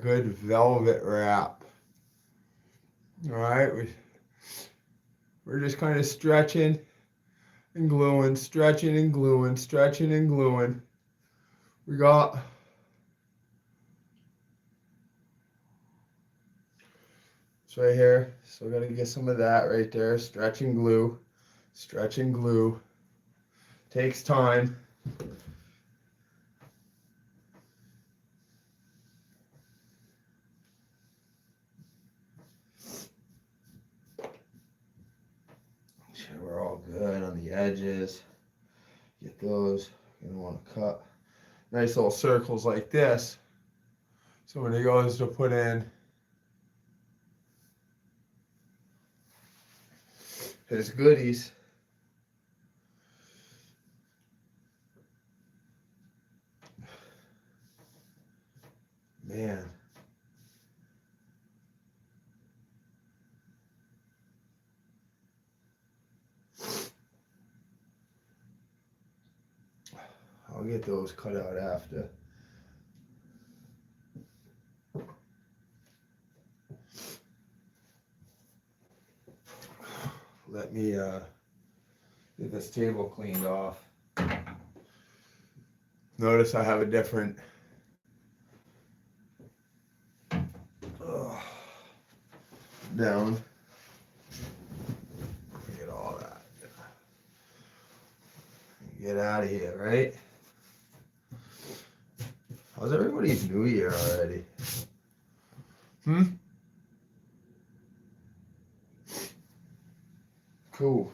good velvet wrap. All right, we're just kind of stretching and gluing, stretching and gluing, stretching and gluing. We got it's right here, so we're gonna get some of that right there. Stretch and glue, stretch and glue. Takes time. Sure, we're all good on the edges. Get those. You don't want to cut nice little circles like this. So when it goes to put in his goodies, man. I'll get those cut out after. Let me get this table cleaned off. Notice I have a different down. Get all that. Get out of here, right? How's everybody's New Year already? Cool.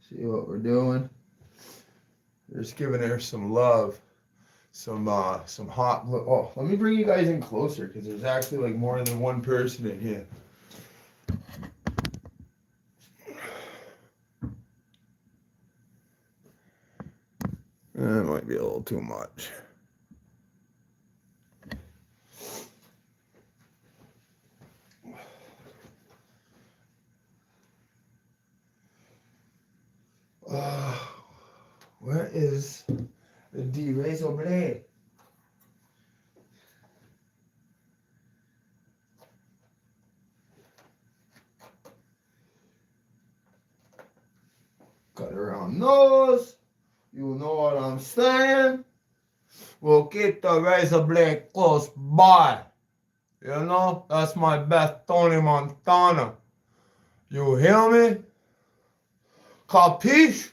See what we're doing? We're just giving her some love, some hot glue. Oh, let me bring you guys in closer because there's actually like more than one person in here. That might be a little too much. Where is the razor blade? Cut around nose. You know what I'm saying? We'll keep the razor blade close by. You know, that's my best Tony Montana. You hear me? Capiche?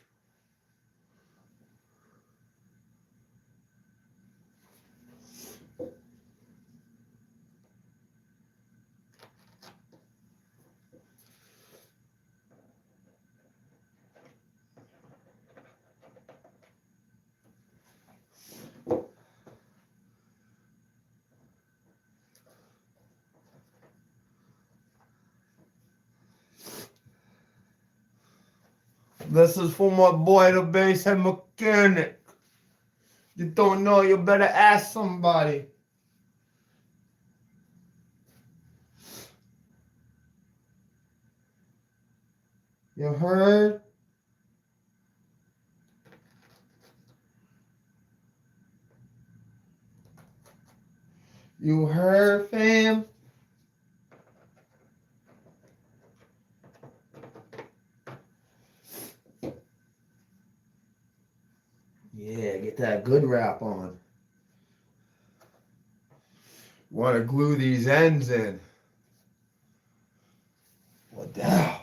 This is for my boy, the Basshead Mechanic. You don't know, you better ask somebody. You heard? You heard, fam? Yeah, get that good wrap on. Want to glue these ends in. What the hell?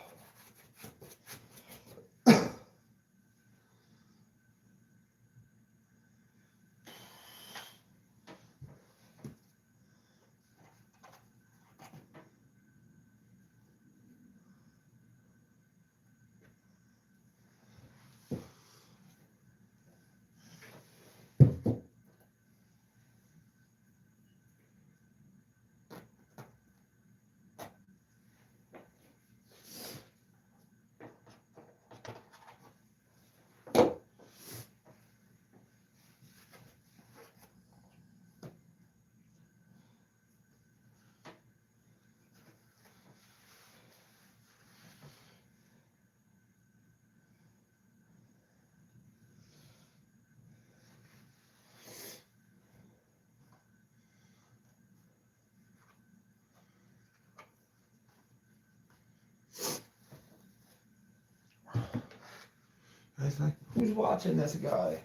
It's like, who's watching this guy?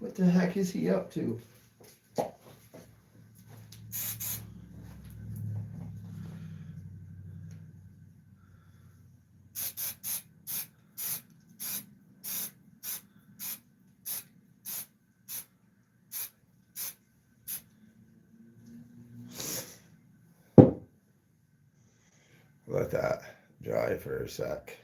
What the heck is he up to? Let that dry for a sec.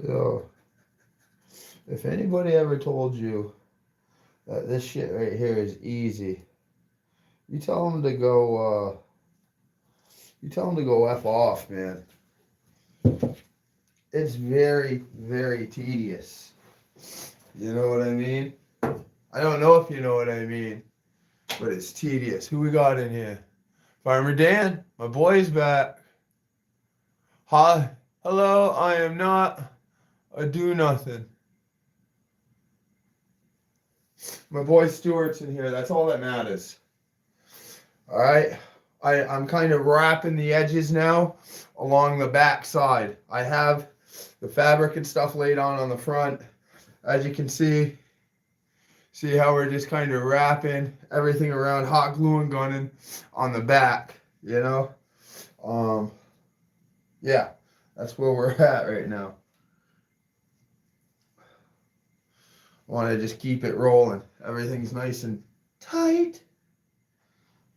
So, if anybody ever told you that this shit right here is easy, you tell them to go, F off, man. It's very, very tedious. You know what I mean? I don't know if you know what I mean, but it's tedious. Who we got in here? Farmer Dan, my boy's back. Hi, hello, I am not a do-nothing. My boy Stuart's in here, that's all that matters. Alright, I'm kind of wrapping the edges now along the back side. I have the fabric and stuff laid on the front. As you can see how we're just kind of wrapping everything around, hot glue and gunning on the back, you know? Yeah, that's where we're at right now. I want to just keep it rolling. Everything's nice and tight.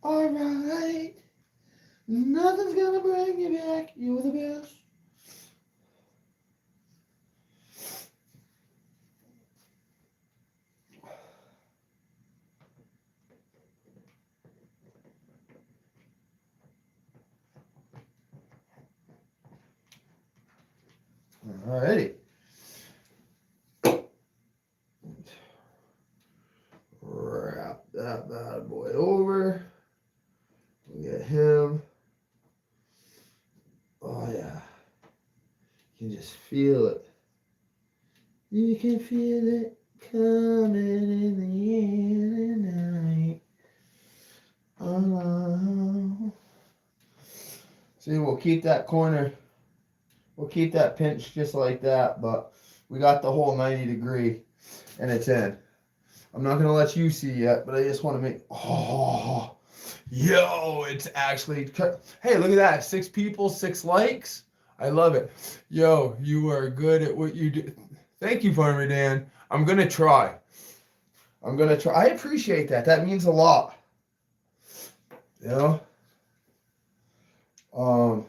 All right. Nothing's gonna bring you back. You're the best. Alrighty. Wrap that bad boy over. We get him. Oh yeah. You can just feel it. You can feel it coming in the air tonight. Oh. See, we'll keep that corner. We'll keep that pinch just like that, but we got the whole 90 degree and it's in. I'm not gonna let you see yet, but I just want to make, oh, yo, it's actually, hey, look at that, 6 people, 6 likes. I love it. Yo, you are good at what you do. Thank you, Farmer Dan. I'm gonna try. I appreciate that. That means a lot. You know? A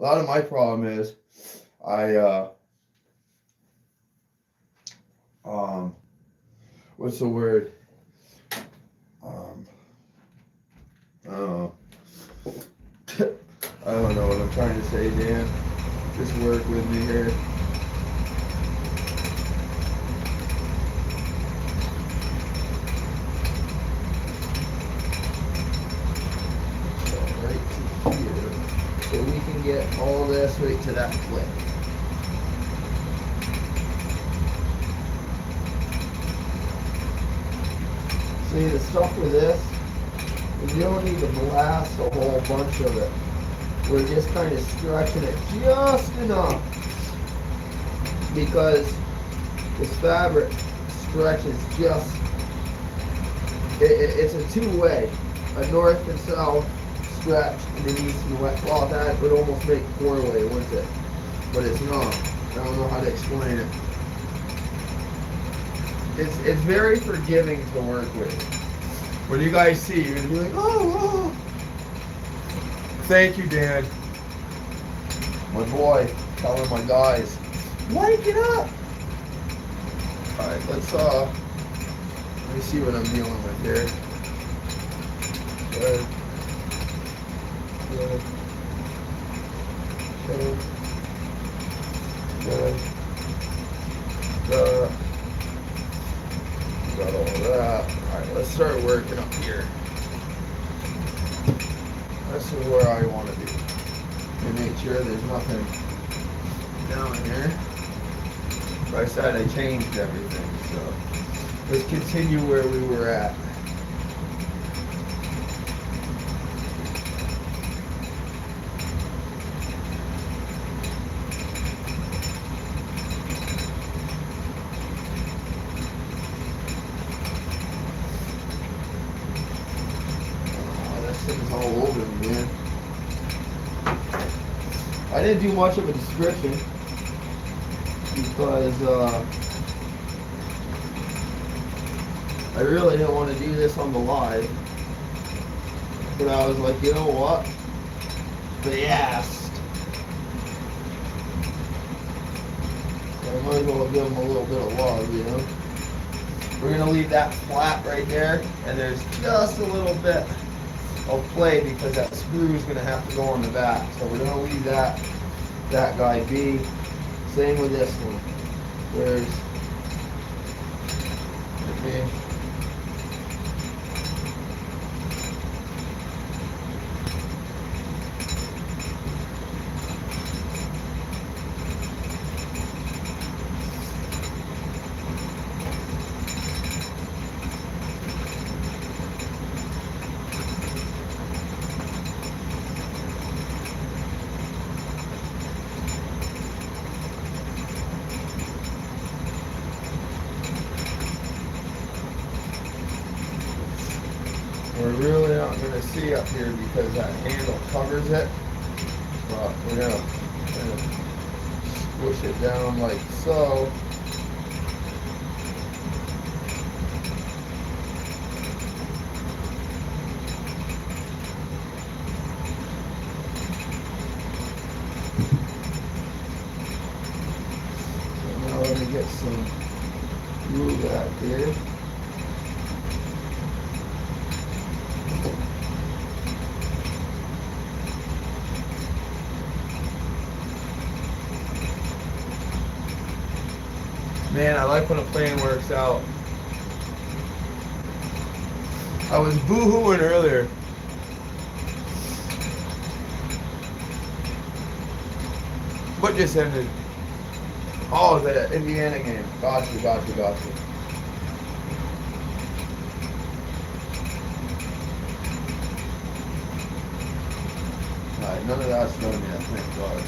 lot of my problem is what's the word? I don't know. I don't know what I'm trying to say, Dan. Just work with me here. So right to here, so we can get all this right to that clip. See, the stuff with this, you don't need to blast a whole bunch of it. We're just kind of stretching it just enough because this fabric stretches just, it's a two-way, a north and south stretch and the east and west. Well, that would almost make 4-way, wouldn't it? But it's not. I don't know how to explain it. It's very forgiving to work with. When you guys see, you're gonna be like, oh. Thank you, Dan. My boy, telling my guys. Wake it up! Alright, let me see what I'm dealing with here. Good. Good. Good. Good. Good. Got all that. Alright, let's start working up here. This is where I want to be. And make sure there's nothing down here. Like I said, I changed everything, so let's continue where we were at. Thing's all over me, man. I didn't do much of a description because I really didn't want to do this on the live, but I was like, you know what? They asked. So I might as well give them a little bit of love, you know? We're going to leave that flat right there, and there's just a little bit of play because that screw is going to have to go on the back. So we're going to leave that guy be. Same with this one. There's okay. We're really not going to see up here because that handle covers it, but we're going to squish it down like so. So now let me get some glue back here. Man, I like when a plan works out. I was boo-hooing earlier. What just ended? Oh, the Indiana game. Gotcha. Alright, none of that's done yet, thank God.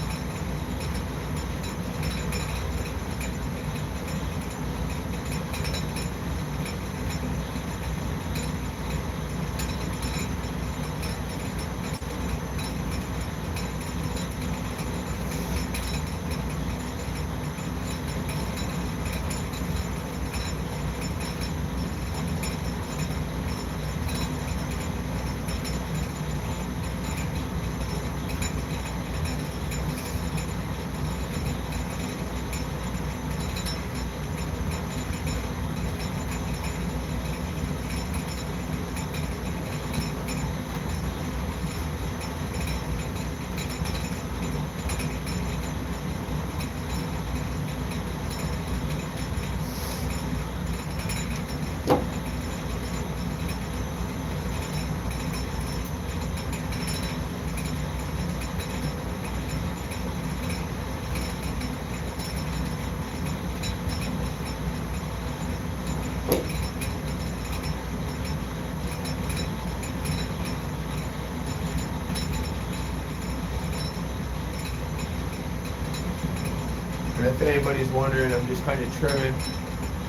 And if anybody's wondering, I'm just kind of trimming,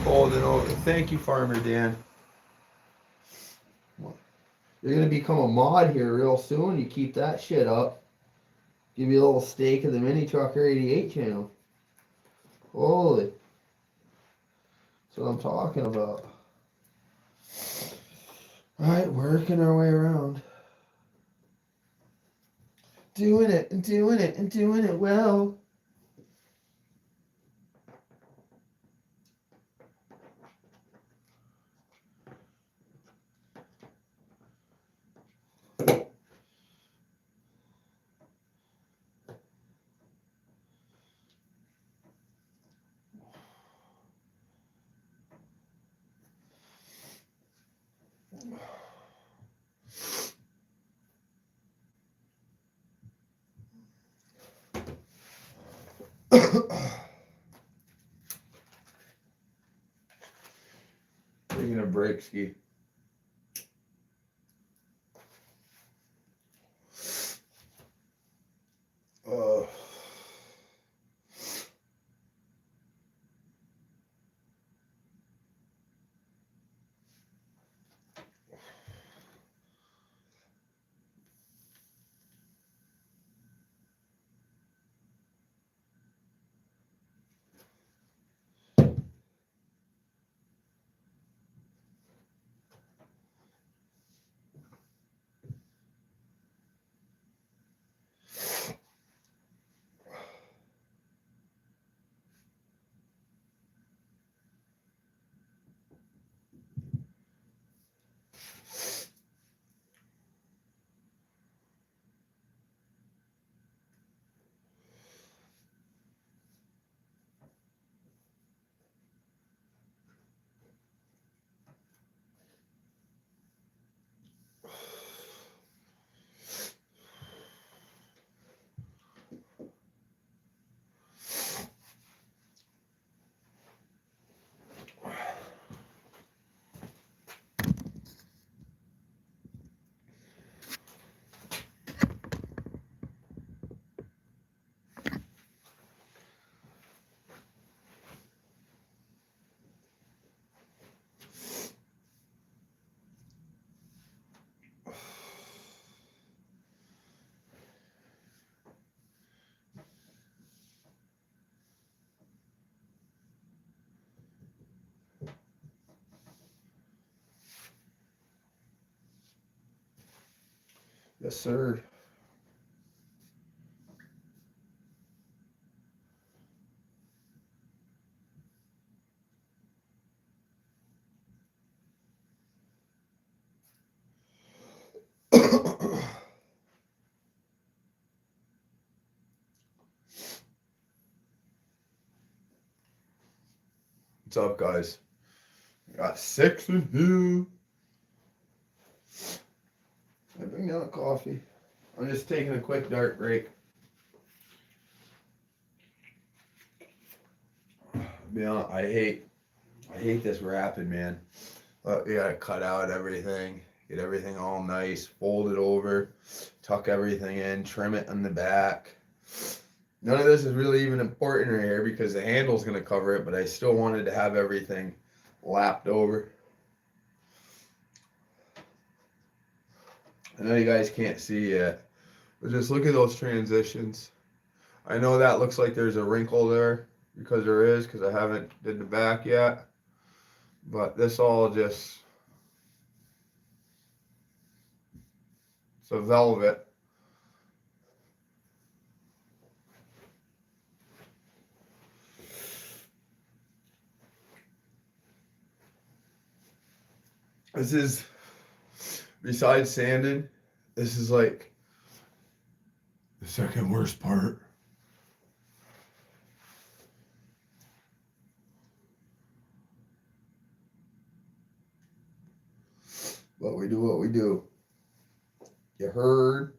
folding over. Thank you, Farmer Dan. You're going to become a mod here real soon. You keep that shit up. Give you a little stake of the Mini Trucker 88 channel. Holy. That's what I'm talking about. Alright, working our way around. Doing it well. Taking a break ski. Yes, sir. What's up, guys? I got 6 in here. I bring down a coffee. I'm just taking a quick dark break. Be honest, I hate this wrapping, man. You gotta cut out everything, get everything all nice, fold it over, tuck everything in, trim it on the back. None of this is really even important right here because the handle's gonna cover it, but I still wanted to have everything lapped over. I know you guys can't see yet, but just look at those transitions. I know that looks like there's a wrinkle there because there is, because I haven't did the back yet. But this all just, it's a velvet. This is, besides sanding, this is like the second worst part. But we do what we do. You heard?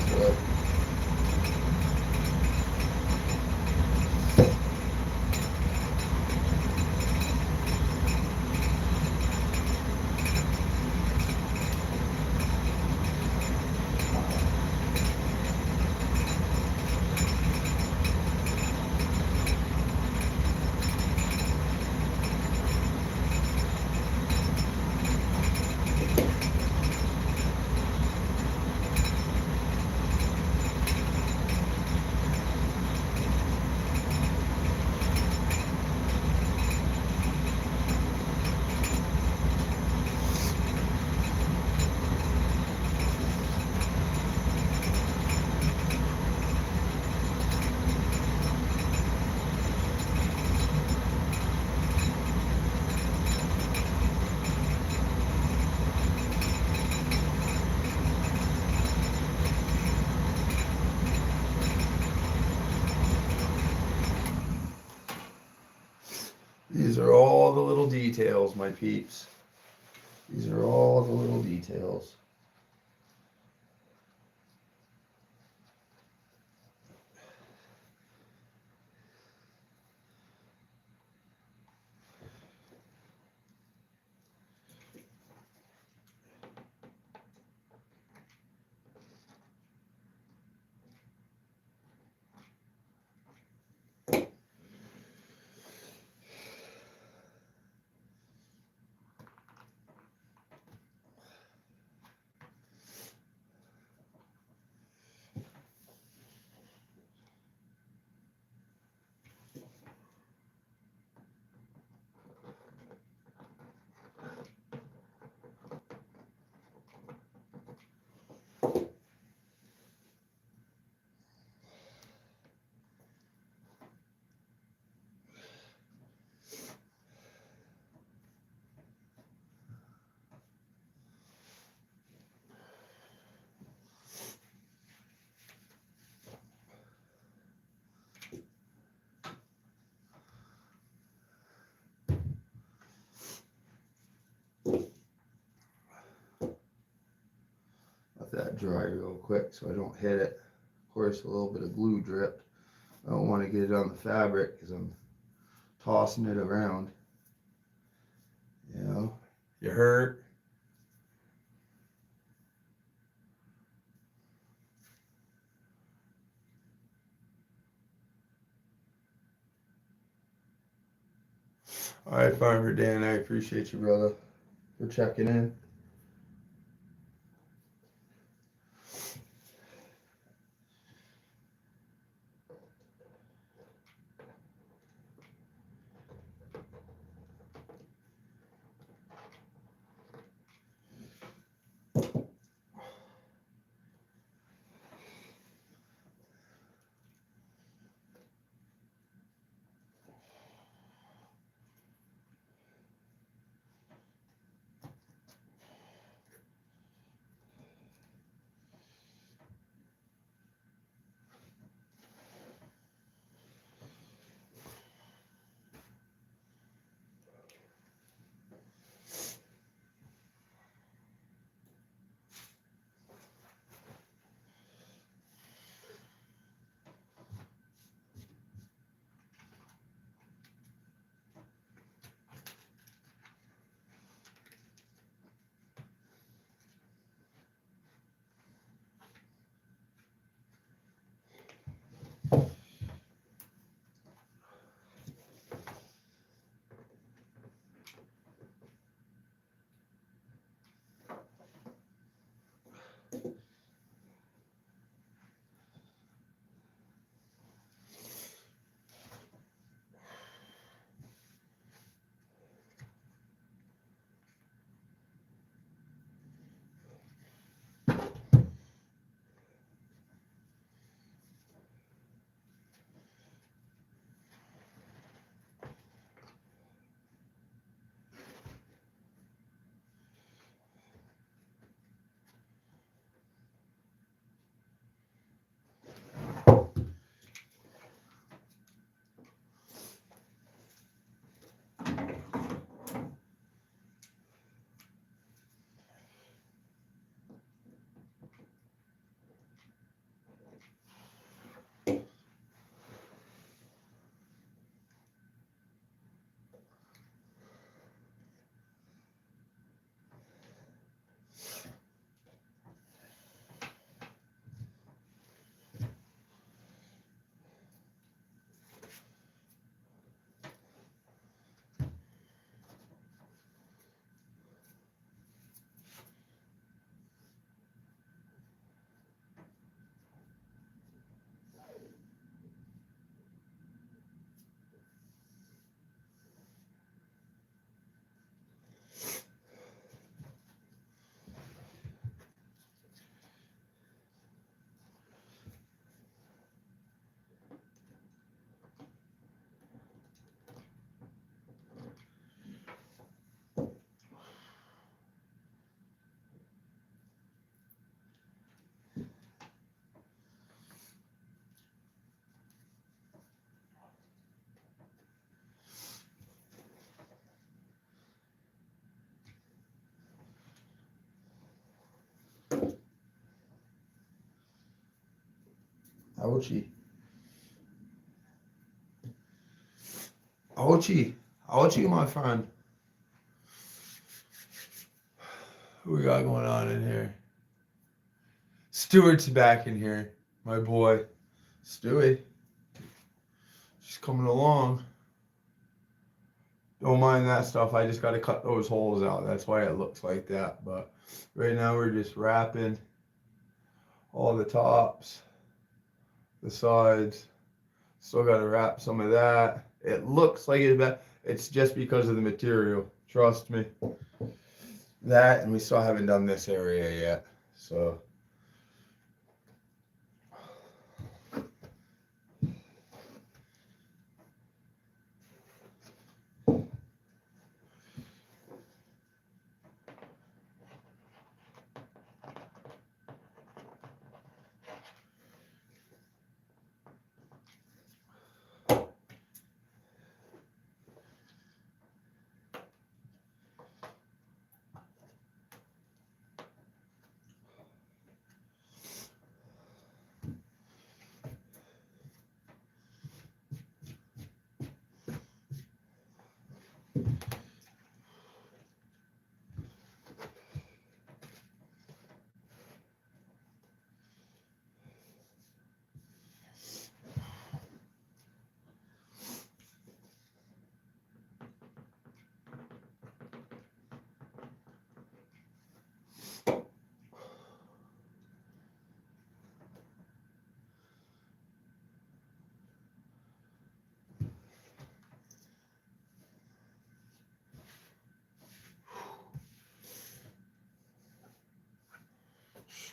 good. These are all the little details, my peeps. These are all the little details. Let that dry real quick so I don't hit it. Of course, a little bit of glue dripped. I don't want to get it on the fabric because I'm tossing it around. You know, you hurt. All right, Farmer Dan, I appreciate you, brother, for checking in. Ouchie. Ouchie. Ouchie, my friend. What we got going on in here? Stuart's back in here. My boy. Stewie. She's coming along. Don't mind that stuff. I just got to cut those holes out. That's why it looks like that. But right now we're just wrapping all the tops, the sides. Still got to wrap some of that. It looks like it's bad. It's just because of the material. Trust me. That, and we still haven't done this area yet. So.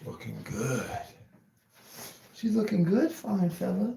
Looking good. She's looking good, fine fella.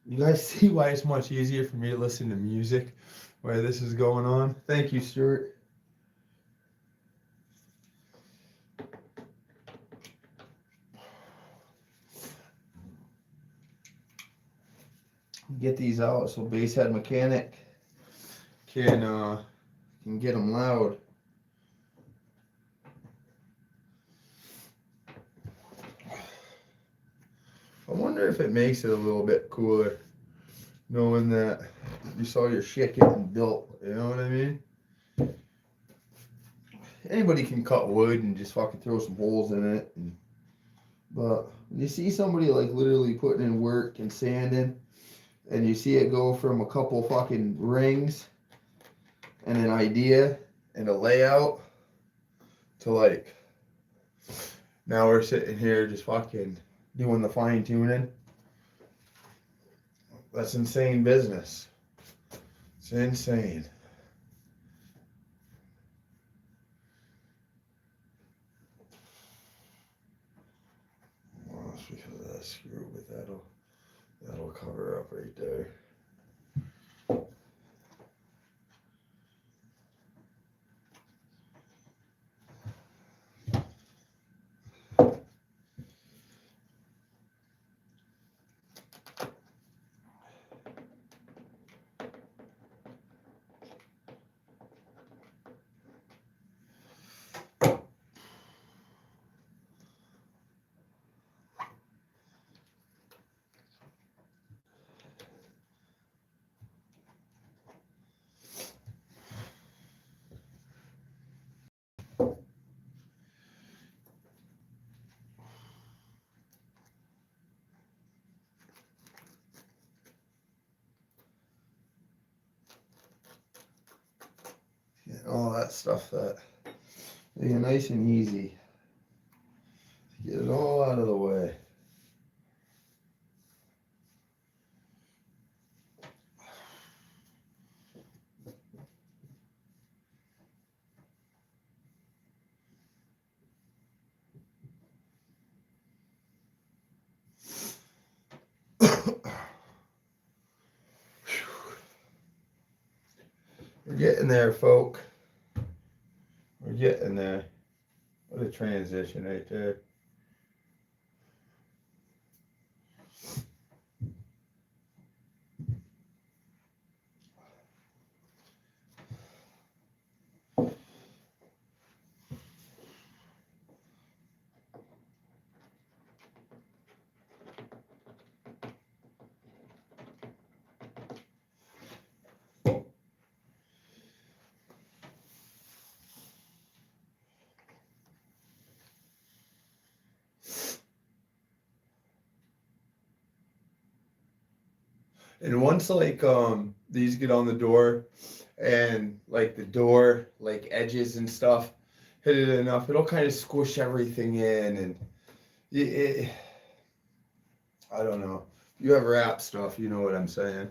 You guys see why it's much easier for me to listen to music while this is going on? Thank you, Stuart. Get these out so Basshead Mechanic can get them loud. I wonder if it makes it a little bit cooler knowing that you saw your shit getting built. You know what I mean? Anybody can cut wood and just fucking throw some holes in it. But when you see somebody like literally putting in work and sanding, and you see it go from a couple fucking rings and an idea and a layout to like now we're sitting here just fucking doing the fine tuning. That's insane business. It's insane. Well, that's because of that screw, but that'll cover up right there. stuff that is nice and easy. Get it all out of the way. We're getting there, folk. We're getting there. What a transition right there. And once like these get on the door and like the door like edges and stuff hit it enough, it'll kind of squish everything in, and I don't know. If you ever wrap stuff, you know what I'm saying.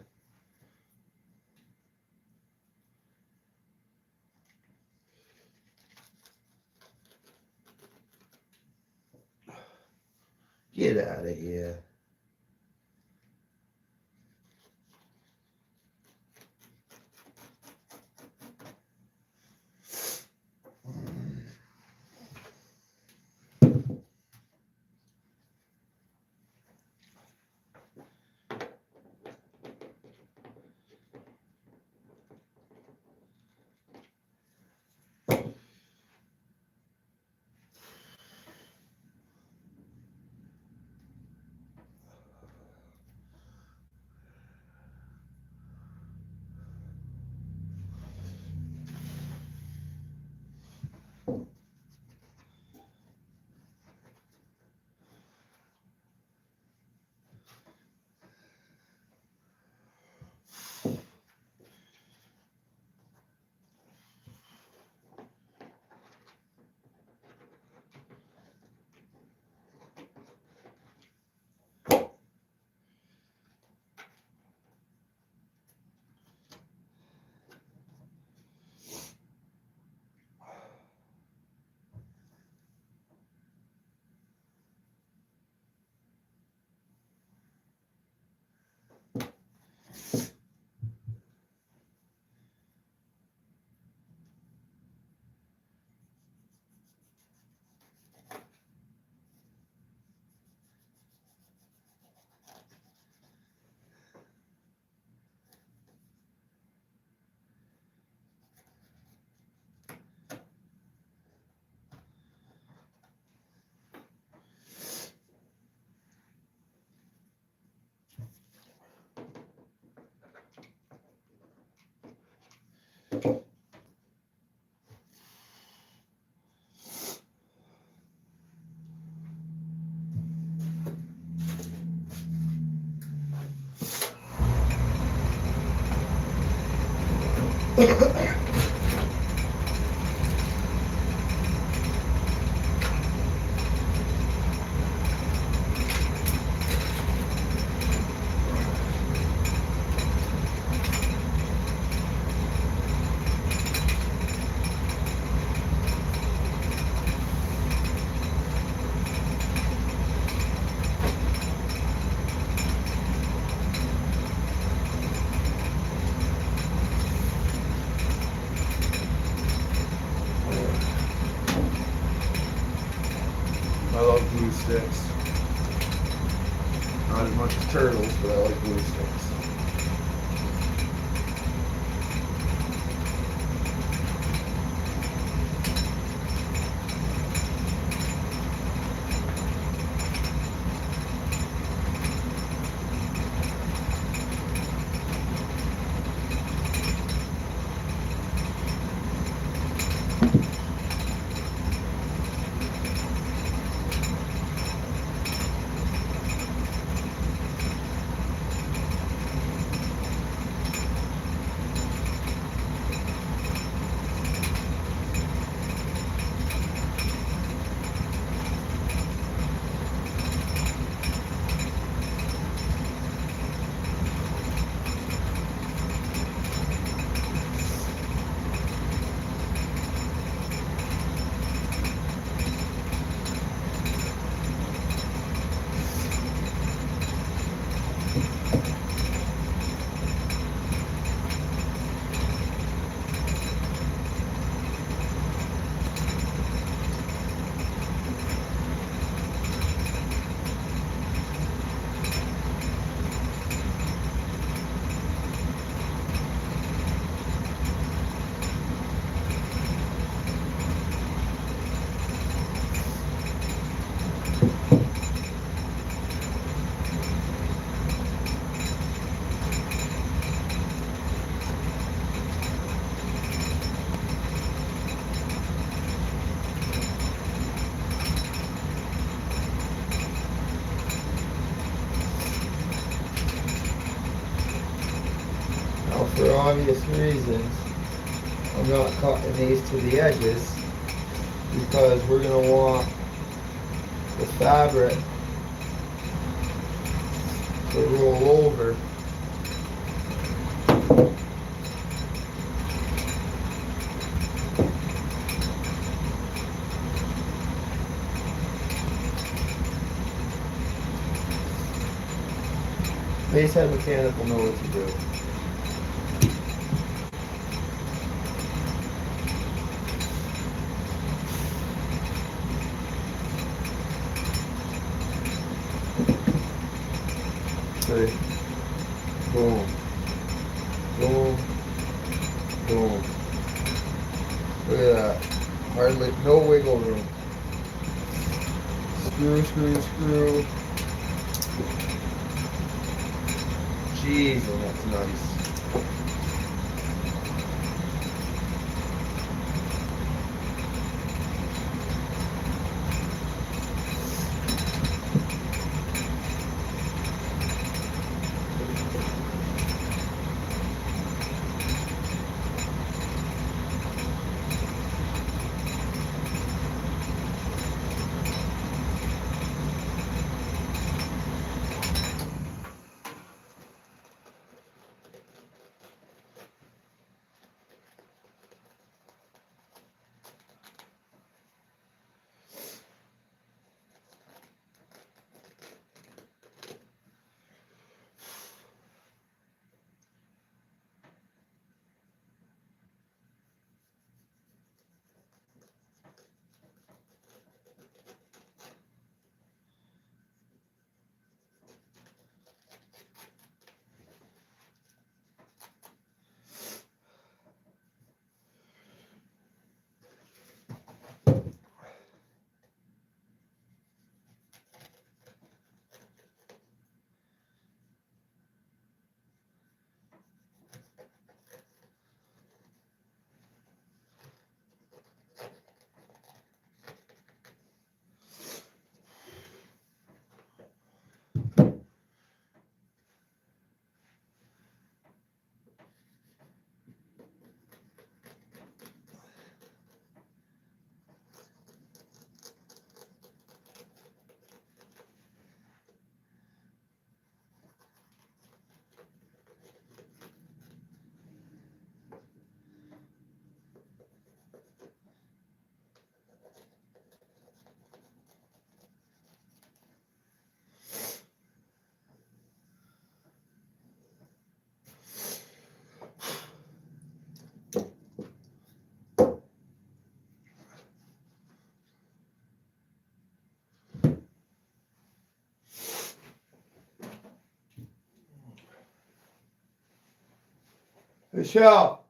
Get out of here. I love glue sticks. Not as much as turtles, but I like glue sticks. obvious reasons, I'm not cutting these to the edges because we're going to want the fabric to roll over. Basshead Mechanic will know what to do. Okay. Boom. Boom. Boom. Look at that. Hardly no wiggle room. Screw, screw, screw. Jeez, oh, that's nice. Michelle.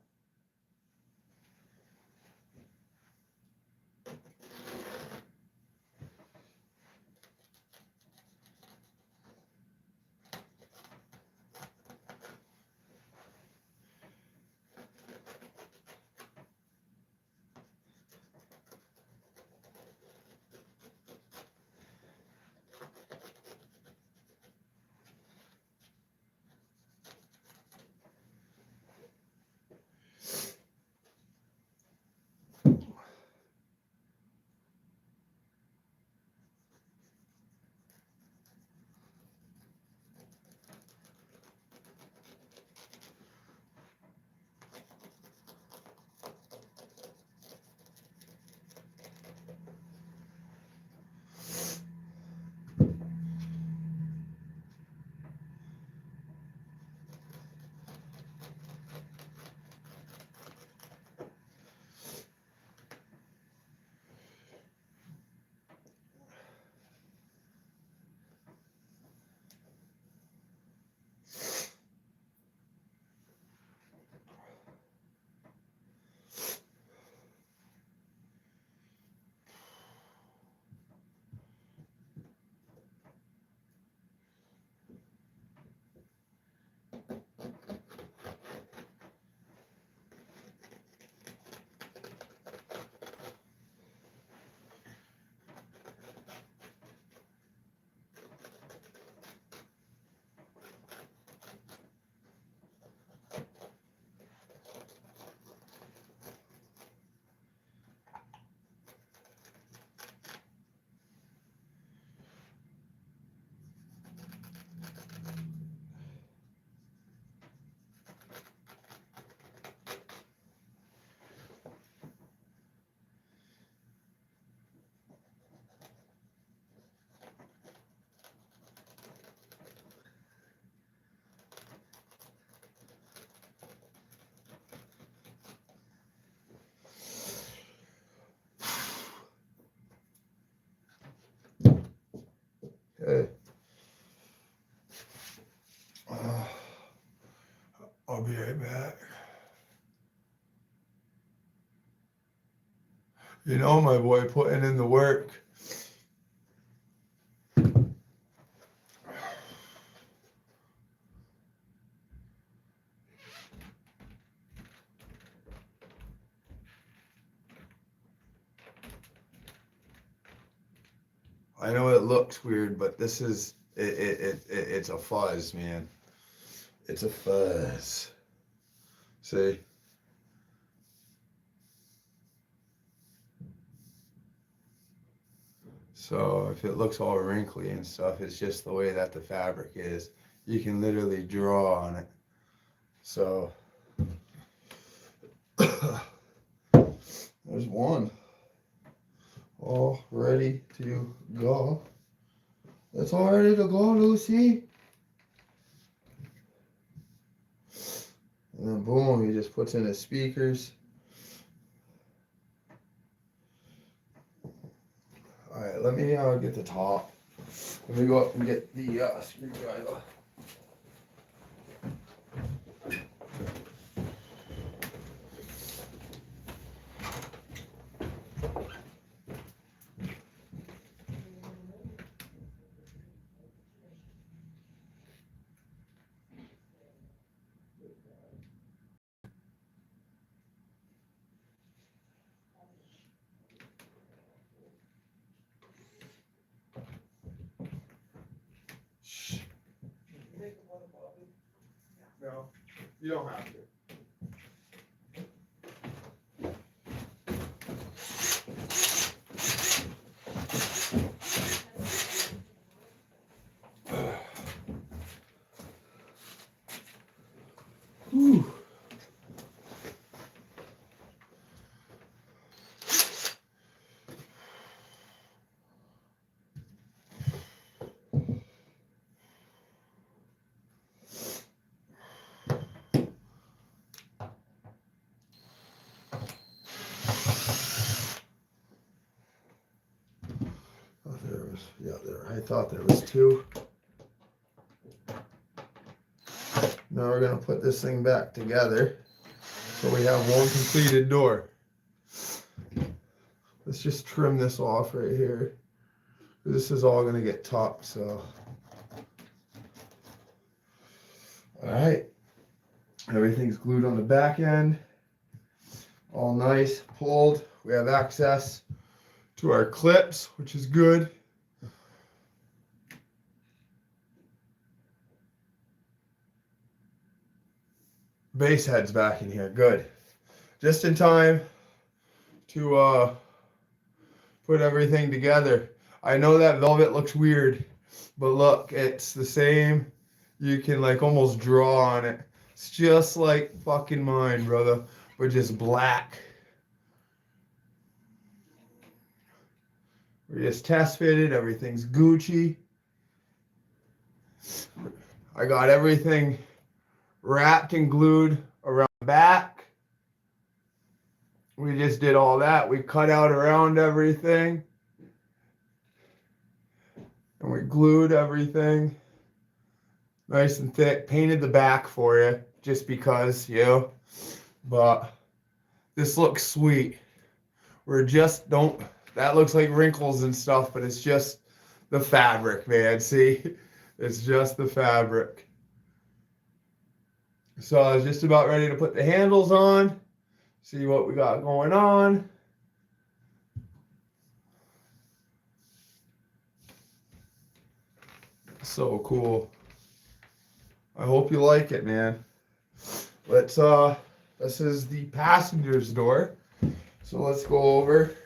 I'll be right back. You know, my boy putting in the work. I know it looks weird, but this is it's a fuzz, man. It's a fuzz. See? So if it looks all wrinkly and stuff, it's just the way that the fabric is. You can literally draw on it. So there's one all ready to go. It's all ready to go, Lucy. And then boom, he just puts in his speakers. Alright, let me get the top. Let me go up and get the screwdriver. No, you don't have to. Whew. I thought there was two. Now we're going to put this thing back together so we have one completed door. Let's just trim this off right here. This is all going to get topped, so. Alright. Everything's glued on the back end. All nice, pulled. We have access to our clips, which is good. Basshead's back in here, good. Just in time to put everything together. I know that velvet looks weird, but look, it's the same. You can like almost draw on it. It's just like fucking mine, brother, but just black. We just test fitted, everything's Gucci. I got everything wrapped and glued around the back. We just did all that. We cut out around everything. And we glued everything nice and thick. Painted the back for you just because, you know. But this looks sweet. We're just don't, that looks like wrinkles and stuff, but it's just the fabric, man. See? It's just the fabric. So I was just about ready to put the handles on, see what we got going on. So cool. I hope you like it, man. Let's this is the passenger's door. So let's go over.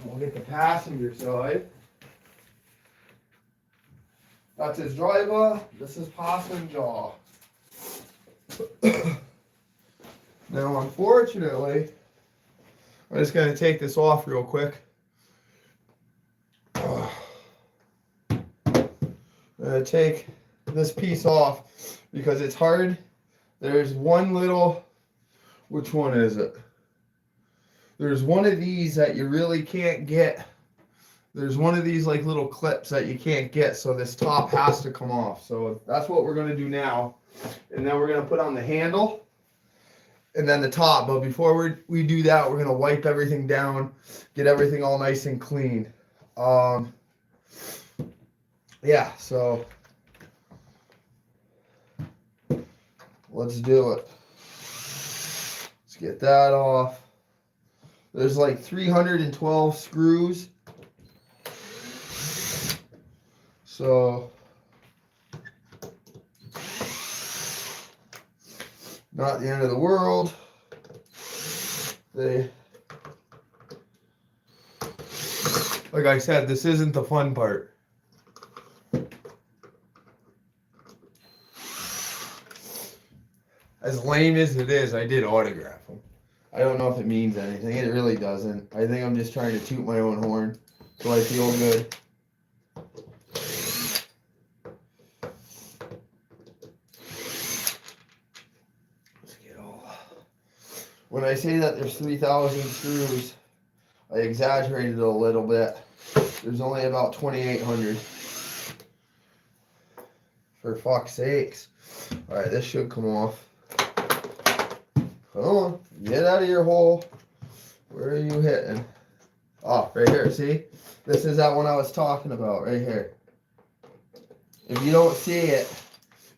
We'll get the passenger side. That's his driver. This is passenger. Now, unfortunately, I'm just going to take this off real quick. I'm going to take this piece off because it's hard. There's one little, which one is it? There's one of these that you really can't get there's one of these like little clips that you can't get, so this top has to come off. So that's what we're going to do now. And then we're going to put on the handle and then the top. But before we do that, we're going to wipe everything down, get everything all nice and clean. Yeah, so let's do it. Let's get that off. There's like 312 screws. So not the end of the world. Like I said, this isn't the fun part. As lame as it is, I did autograph them. I don't know if it means anything. It really doesn't. I think I'm just trying to toot my own horn so I feel good. When I say that there's 3,000 screws, I exaggerated a little bit. There's only about 2,800. For fuck's sakes. Alright, this should come off. Come on, get out of your hole. Where are you hitting? Oh, right here, see? This is that one I was talking about, right here. If you don't see it,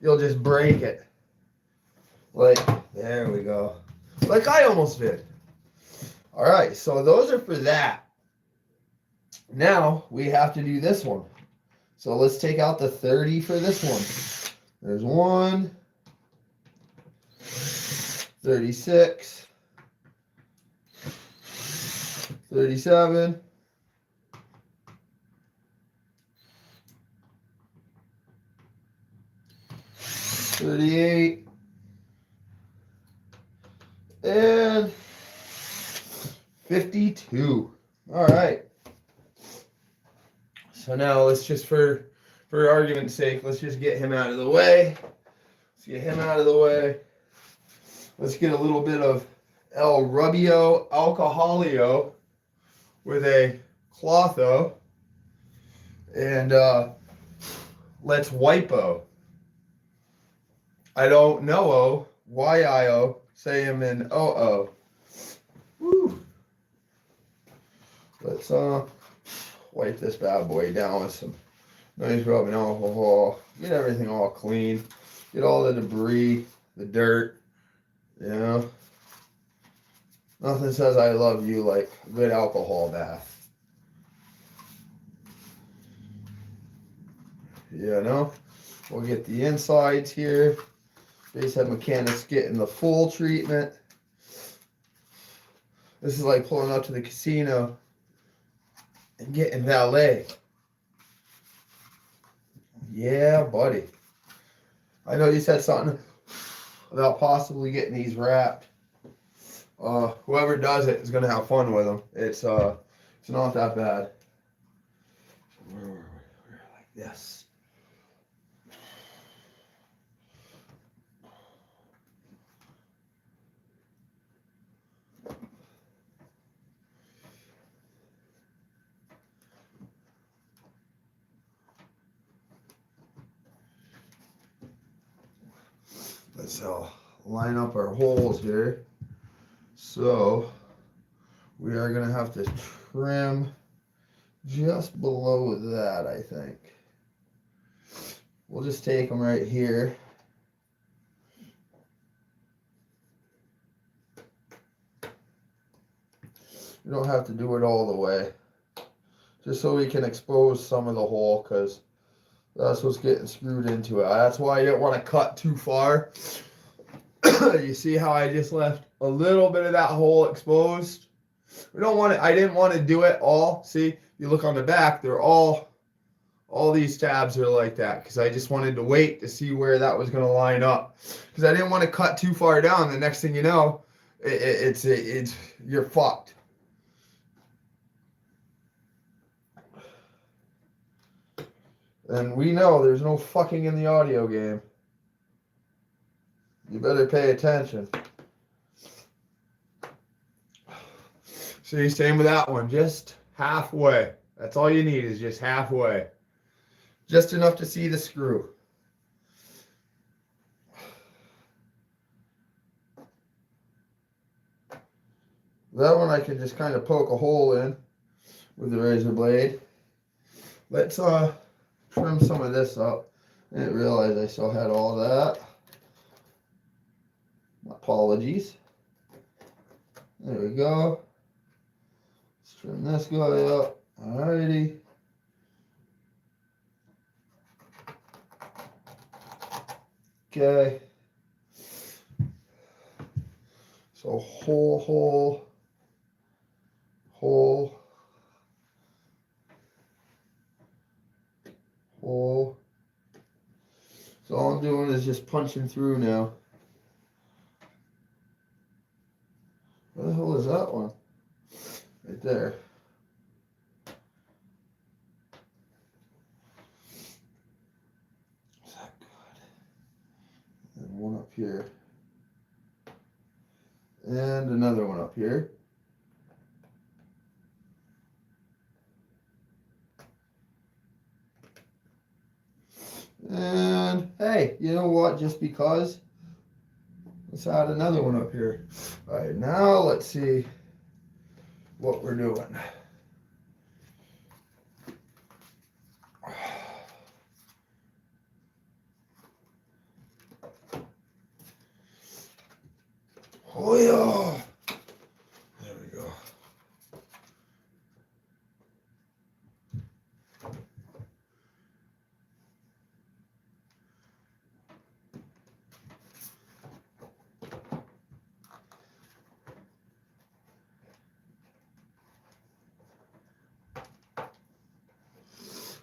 you'll just break it. Like, there we go. Like I almost did. Alright, so those are for that. Now, we have to do this one. So let's take out the 30 for this one. There's 1, 36, 37, 38, and 52. All right. So now let's just, for argument's sake, let's just get him out of the way. Let's get him out of the way. Let's get a little bit of El Rubio Alcoholio with a clotho. And let's wipe-o. I don't know-o. Y-I-O. Say him in O-O. Woo. Let's wipe this bad boy down with some nice rubbing alcohol. Get everything all clean. Get all the debris, the dirt, you know. Nothing says I love you like a good alcohol bath. You know. We'll get the insides here. Basshead Mechanic's getting the full treatment. This is like pulling up to the casino and getting valet. Yeah, buddy. I know you said something about possibly getting these wrapped. Whoever does it is gonna have fun with them. It's not that bad. We're like this. Let's line up our holes here. So we are going to have to trim just below that, I think. We'll just take them right here. You don't have to do it all the way. Just so we can expose some of the hole, because that's what's getting screwed into it. That's why I didn't want to cut too far. You see how I just left a little bit of that hole exposed? We don't want it. I didn't want to do it all. See, you look on the back, they're all these tabs are like that, because I just wanted to wait to see where that was going to line up, because I didn't want to cut too far down. The next thing you know, it's you're fucked. And we know there's no fucking in the audio game. You better pay attention. See, same with that one. Just halfway. That's all you need, is just halfway. Just enough to see the screw. That one I can just kind of poke a hole in with the razor blade. Let's trim some of this up. I didn't realize I still had all that. Apologies. There we go. Let's trim this guy up. Alrighty. Okay. So hole. So all I'm doing is just punching through now. Where the hell is that one? Right there. Is that good? And one up here. And another one up here. And hey, you know what? Just because, let's add another one up here. All right, now let's see what we're doing. Oh yeah. There we go.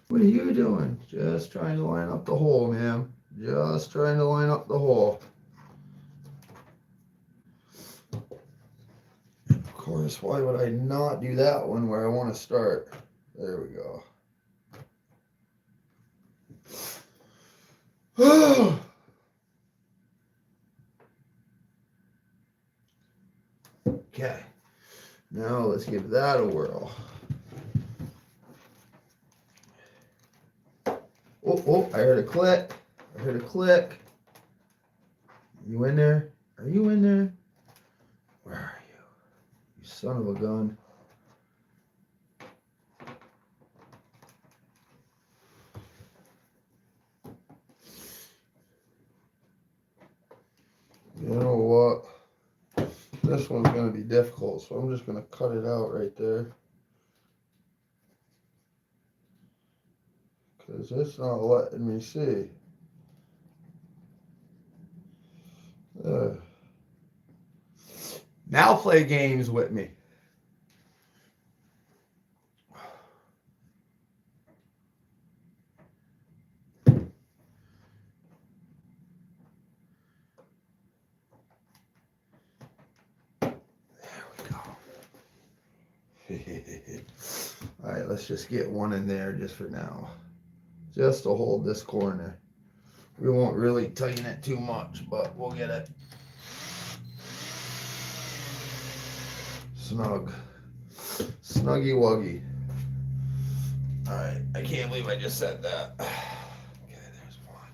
What are you doing? Just trying to line up the hole, ma'am. Just trying to line up the hole. Of course, why would I not do that one where I want to start? There we go. Okay. Now let's give that a whirl. Oh, I heard a click. Are you in there? Are you in there? Where are you? You son of a gun. You know what? This one's going to be difficult, so I'm just going to cut it out right there. Because it's not letting me see. Now play games with me. All right, let's just get one in there just for now. Just to hold this corner. We won't really tighten it too much, but we'll get it snug. Snuggy wuggy. All right, I can't believe I just said that. Okay, there's one.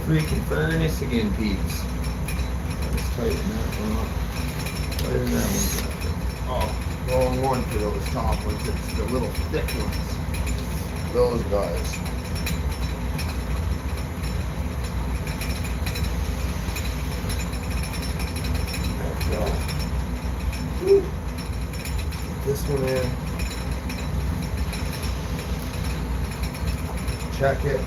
Freaking furnace again, peeps. Let's tighten that one up. Tighten that one up. Oh, wrong one for those top ones. It's the little thick ones. Those guys. There we go. Woo. this one in. Check it.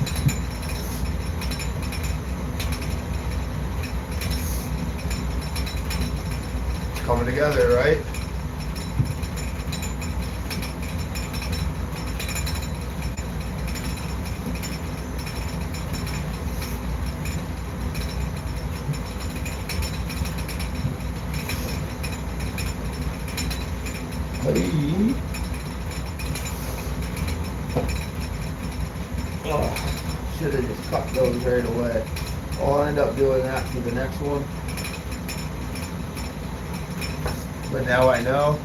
It's coming together, right? Hey. Oh, should have just cut those right away. I'll end up doing that for the next one. But now I know.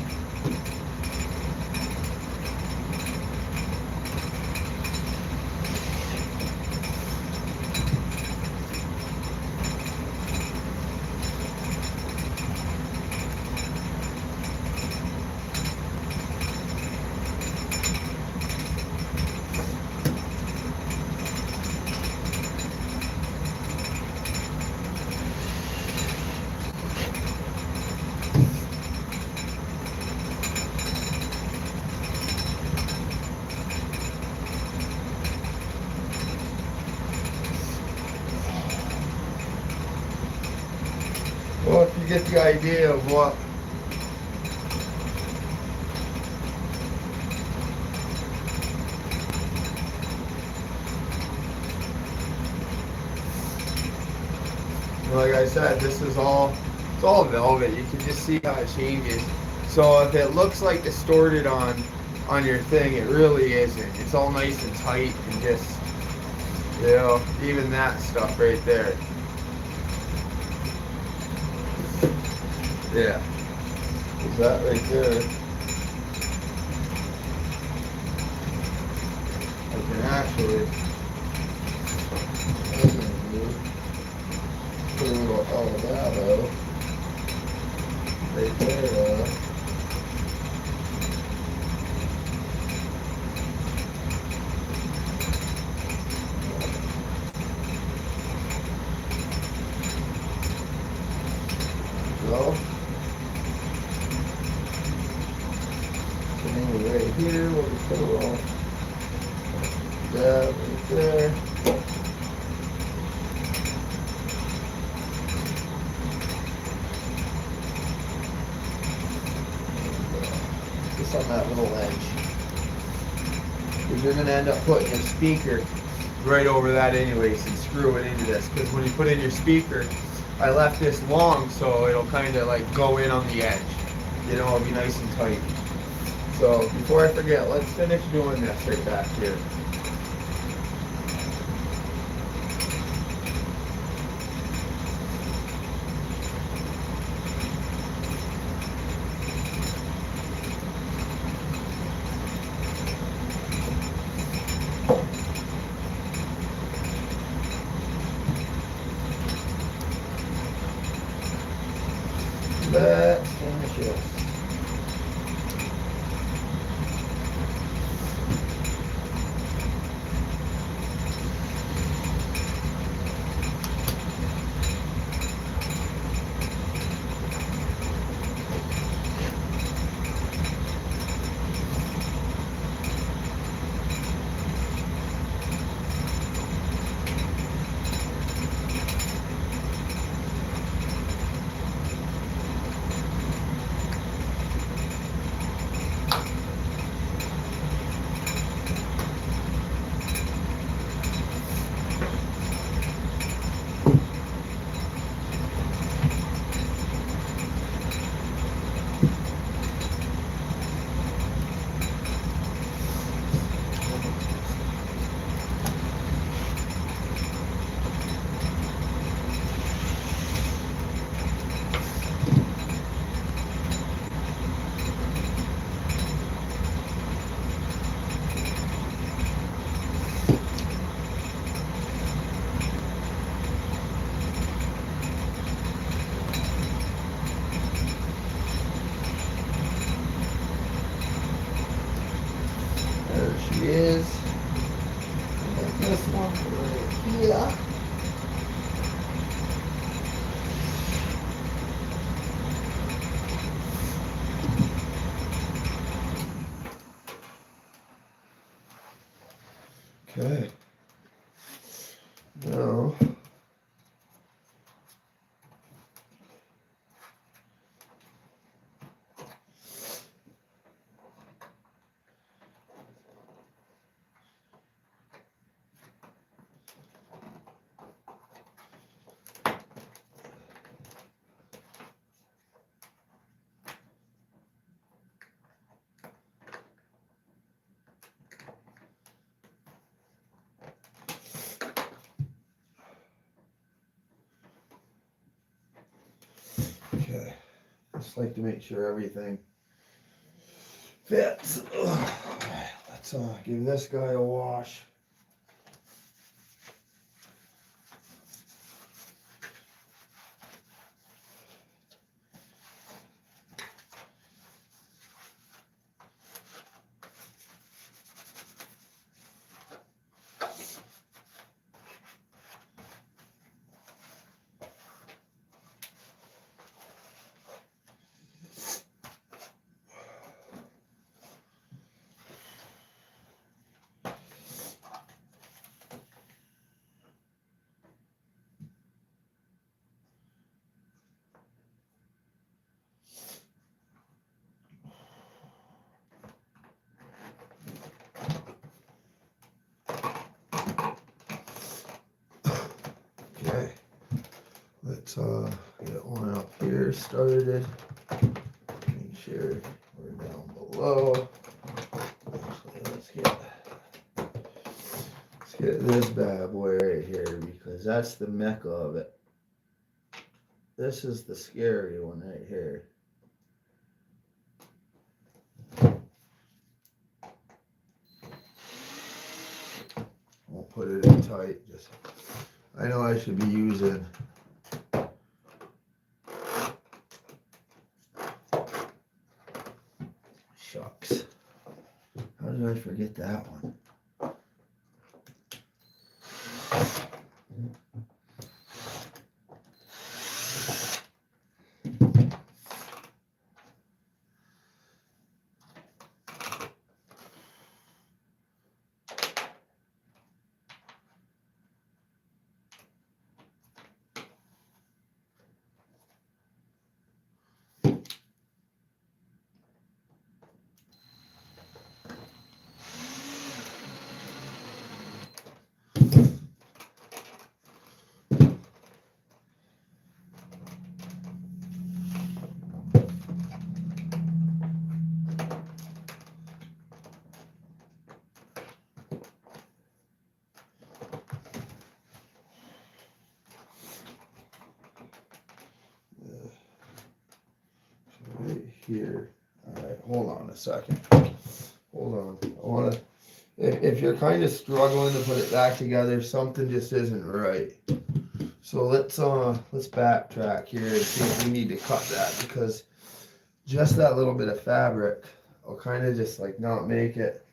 Well, if you get the idea of what like I said, this is all, it's all velvet. You can just see how it changes. So if it looks like distorted on your thing, it really isn't. It's all nice and tight and just, you know, even that stuff right there. Yeah. Is that right there? I can actually put a little elevado right there. Go. Right here, we'll just put a little dab right there. Just on that little edge. Because you're going to end up putting your speaker right over that anyways and screw it into this. Because when you put in your speaker, I left this long so it'll kind of like go in on the edge. You know, it'll be nice and tight. So before I forget, let's finish doing this right back here. Let's finish this. Is and this one right here. Okay. Now, okay. Just like to make sure everything fits. Ugh. Let's give this guy a wash. Okay, let's get one up here started. Make sure we're down below. Actually, let's get this bad boy right here because that's the mecca of it. This is the scary one right here. Won't put it in tight. Just I know I should be using shucks. How did I forget that one? Right here. All right, hold on a second. Hold on. I want to. If you're kind of struggling to put it back together, something just isn't right. So let's backtrack here and see if we need to cut that because just that little bit of fabric will kind of just like not make it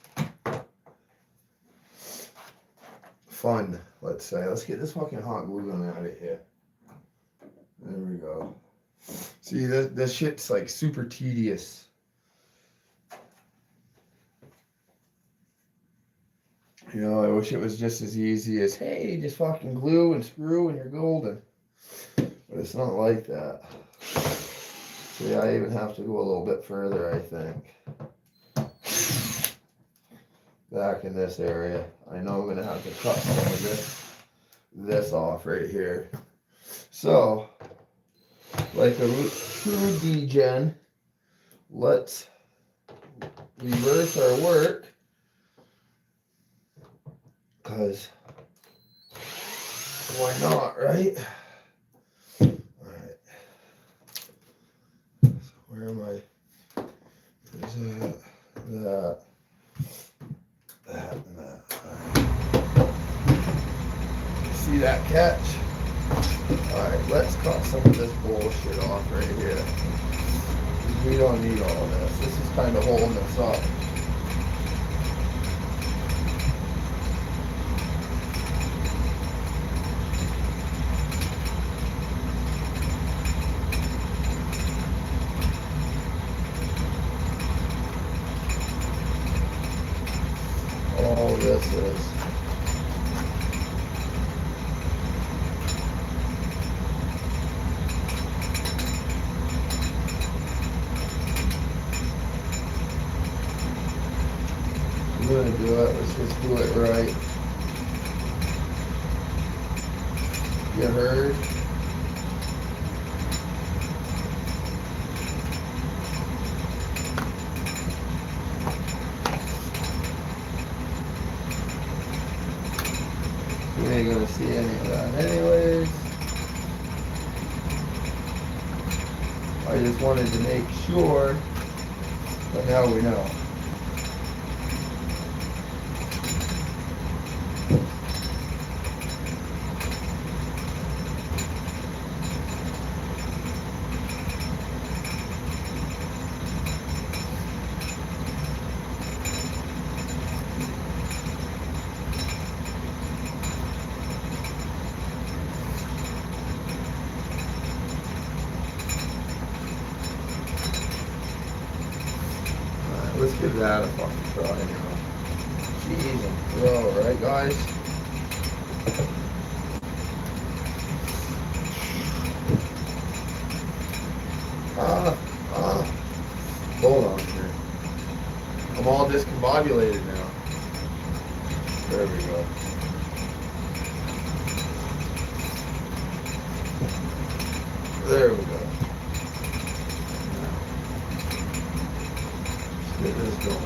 fun. Let's say. Let's get this fucking hot glue gun out of here. There we go. See, this shit's like super tedious. You know, I wish it was just as easy as, hey, just fucking glue and screw and you're golden. But it's not like that. See, I even have to go a little bit further, I think. Back in this area. I know I'm going to have to cut some of this off right here. So, like a true degen, let's reverse our work. Because why not, right? Alright. So where am I? There's that, and that. Right. See that catch? Alright, let's cut some of this bullshit off right here. We don't need all this. This is kind of holding us up. All this is I'm gonna do it. Let's just do it right. You heard? You ain't gonna see any of that anyways. I just wanted to make sure, but now we know. Let's give that a fucking try now. Jeez and throw, right guys? Hold on here. I'm all discombobulated now. There we go. There we go. Now, let's get this going.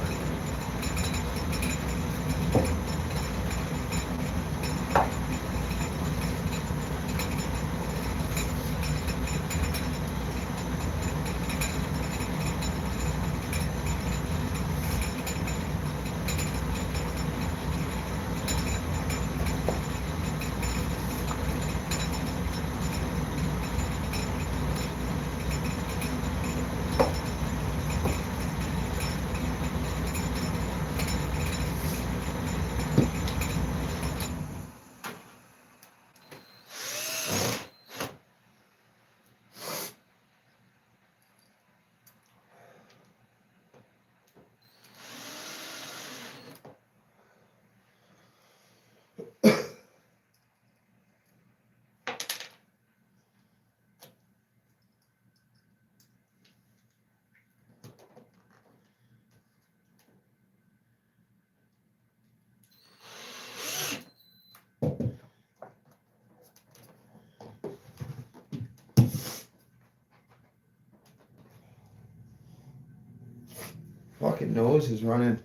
Fucking nose is running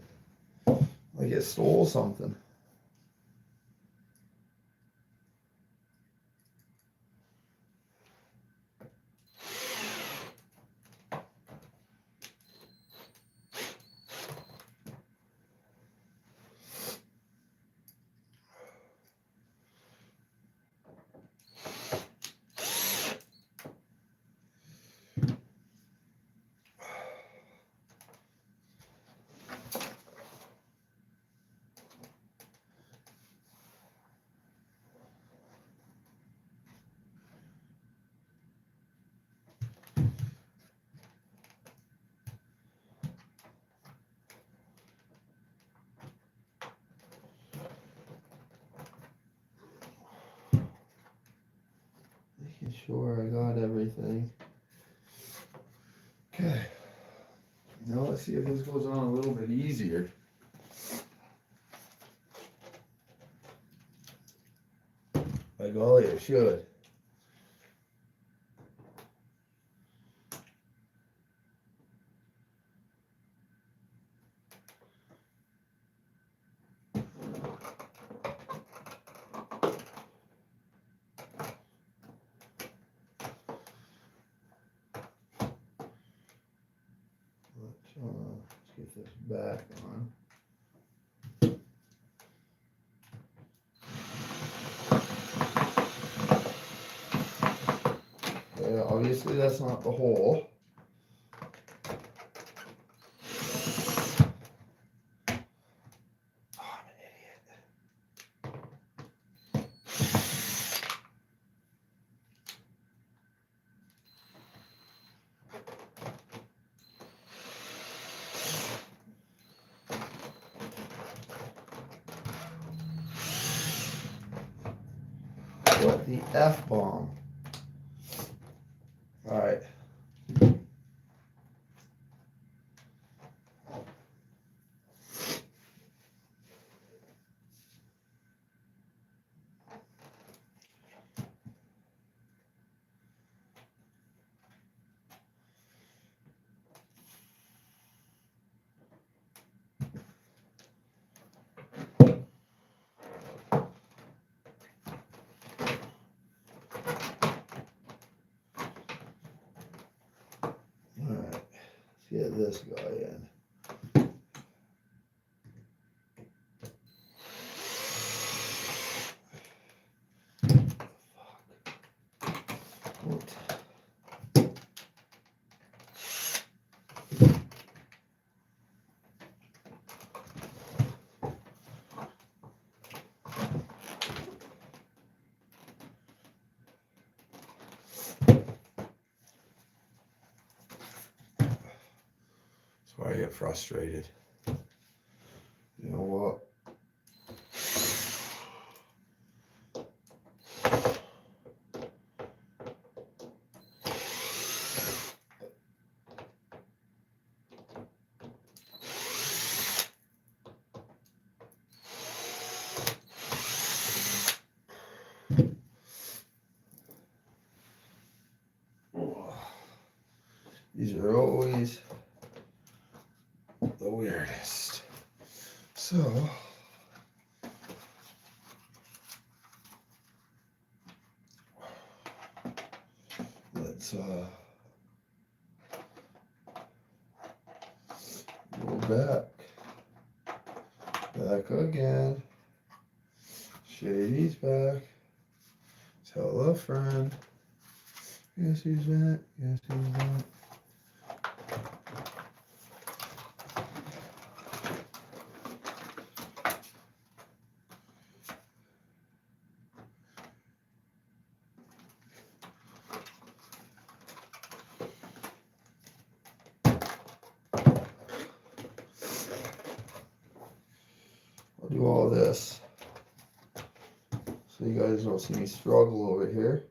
like it stole something. Making sure I got everything. Okay. Now let's see if this goes on a little bit easier. By golly, it should. Let's get this back on. Yeah, obviously that's not the hole. Oh, I'm an idiot. What the F-bomb? All right. get this guy in. That's why I get frustrated. You know what? These are always the weirdest. So let's go back again. Shady's back. Tell a friend. Yes, he's back. Yes, he's back. I'll do all this so you guys don't see me struggle over here.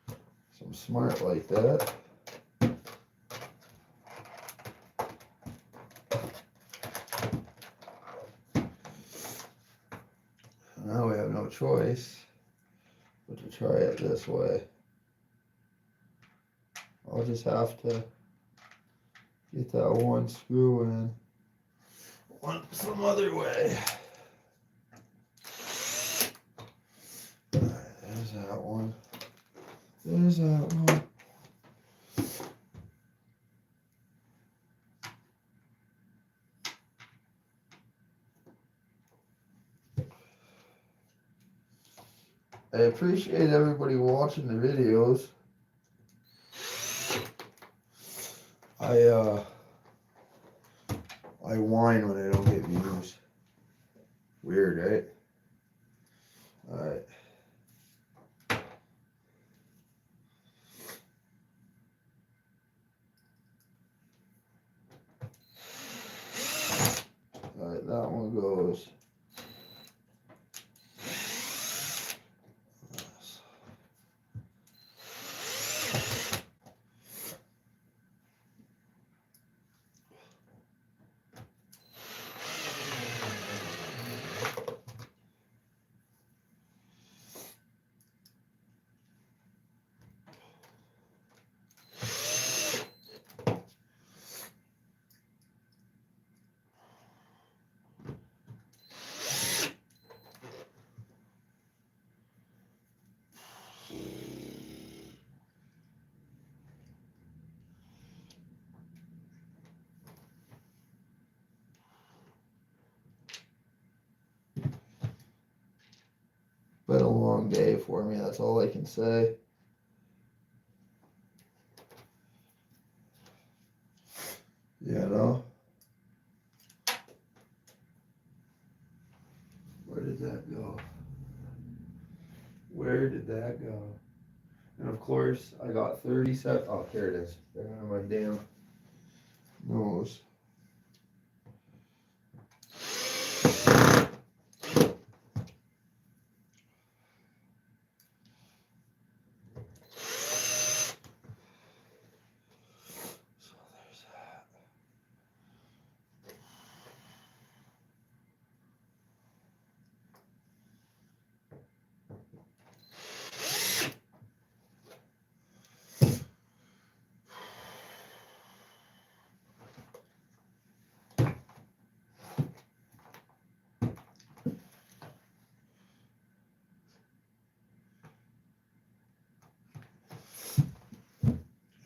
So I'm smart like that. Now we have no choice but to try it this way. I'll just have to get that one screw in some other way. There's that one. There's that one. I appreciate everybody watching the videos. I whine when I don't get views. Weird, right? Alright. Alright, that one goes. Been a long day for me, that's all I can say. You know? Where did that go? Where did that go? And of course, I got 37. Oh, here it is. Right on my damn nose.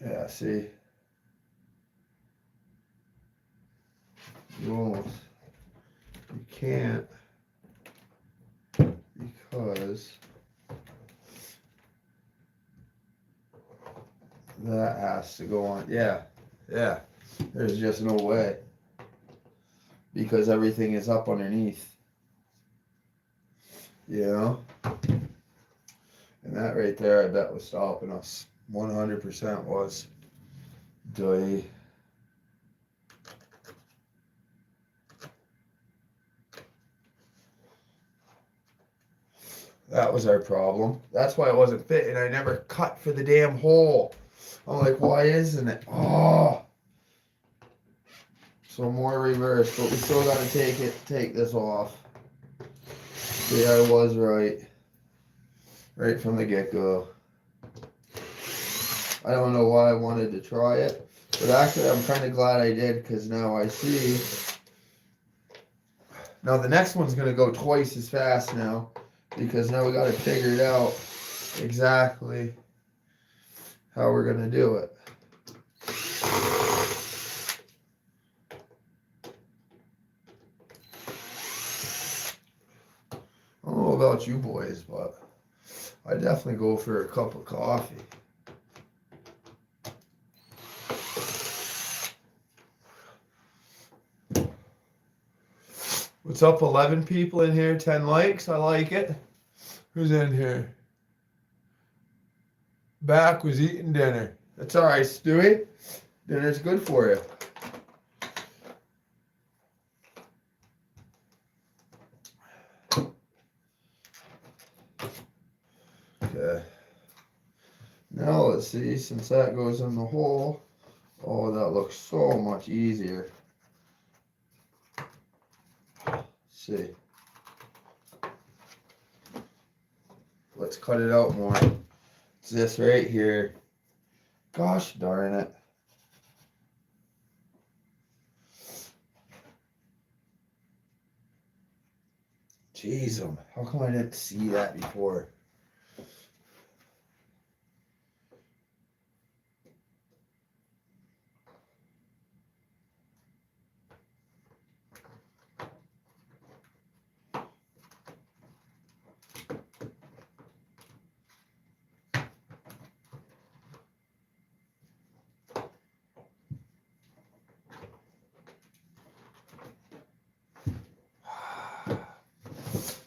Yeah, see. You won't. You can't. Because that has to go on. Yeah. Yeah. There's just no way. Because everything is up underneath. You know? And that right there, I bet was stopping us. 100% was. Duh. That was our problem. That's why it wasn't fitting. I never cut for the damn hole. I'm like, why isn't it? Oh. So more reverse, but we still got to take this off. See, I was right. Right from the get-go. I don't know why I wanted to try it. But actually, I'm kind of glad I did, because now I see. Now the next one's going to go twice as fast now. Because now we got to figure it out exactly how we're going to do it. I don't know about you boys, but I definitely go for a cup of coffee. What's up, 11 people in here, 10 likes, I like it. Who's in here? Back was eating dinner. That's all right, Stewie. Dinner's good for you. Okay. Now let's see, since that goes in the hole, oh, that looks so much easier. Let's see. Let's cut it out more. It's this right here. Gosh darn it. Jeez, how come I didn't see that before?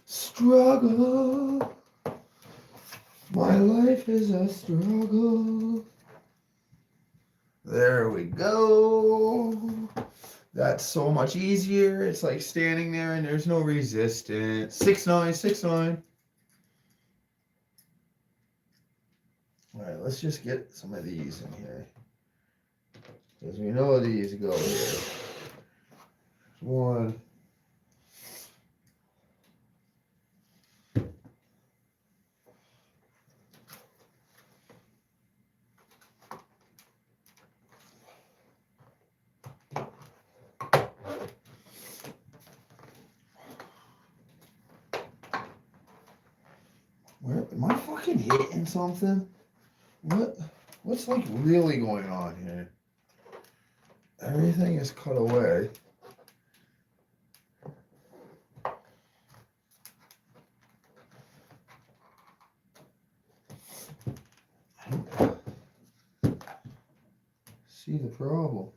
Struggle. My life is a struggle. There we go. That's so much easier. It's like standing there and there's no resistance. 6'9", 6'9". All right, let's just get some of these in here. Because we know these go here. One. Where am I fucking hitting something? What's like really going on here? Everything is cut away. I don't see the problem.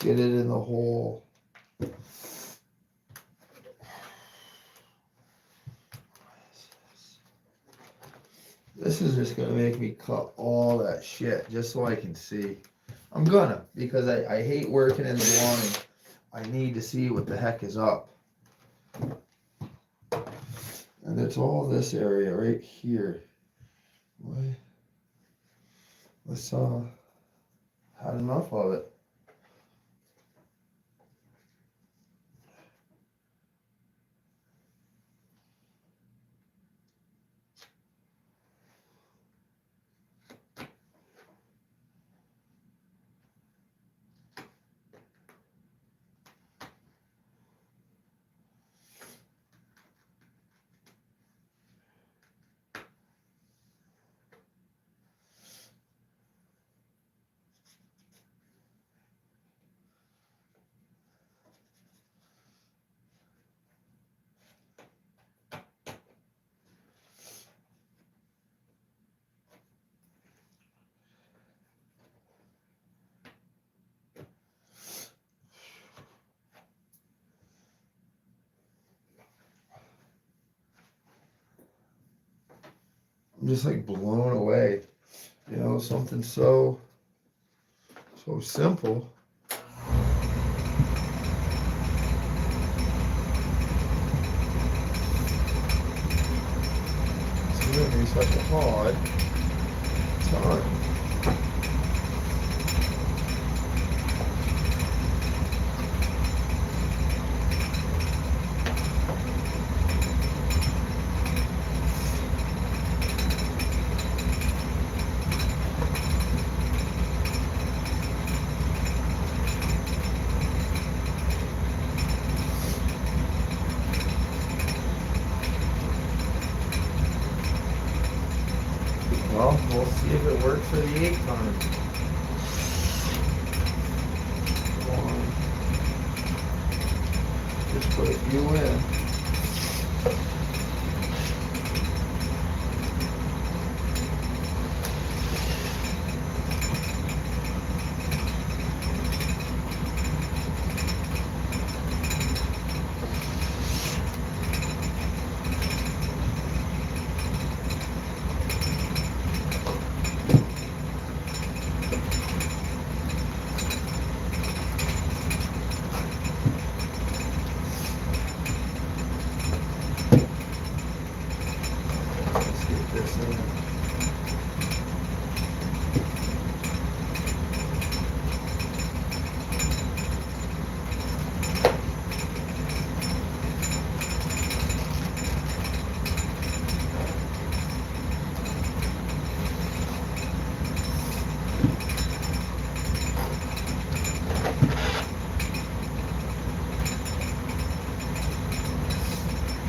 Get it in the hole. This is just gonna make me cut all that shit just so I can see. I'm gonna, because I hate working in the blind. I need to see what the heck is up. And it's all this area right here. Let's had enough of it. just like blown away. You know, something so simple. It's gonna be such a hard time. Well, we'll see if it works for the 8th time. Come on. Just put a few in. Let's get this in.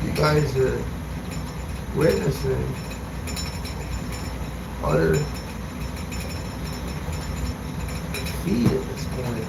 You guys are witnessing utter defeat at this point.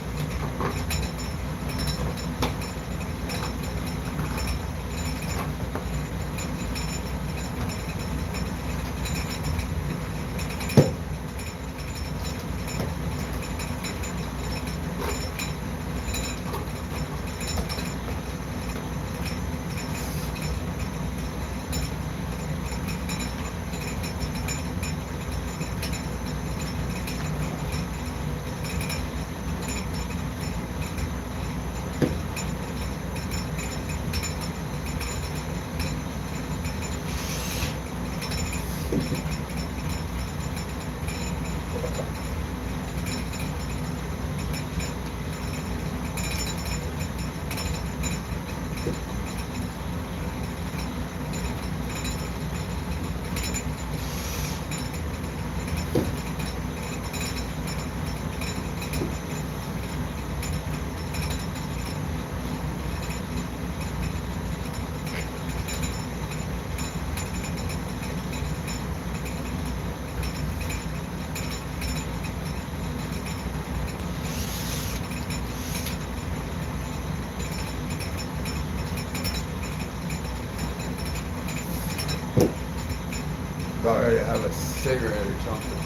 About ready to have a cigarette or something.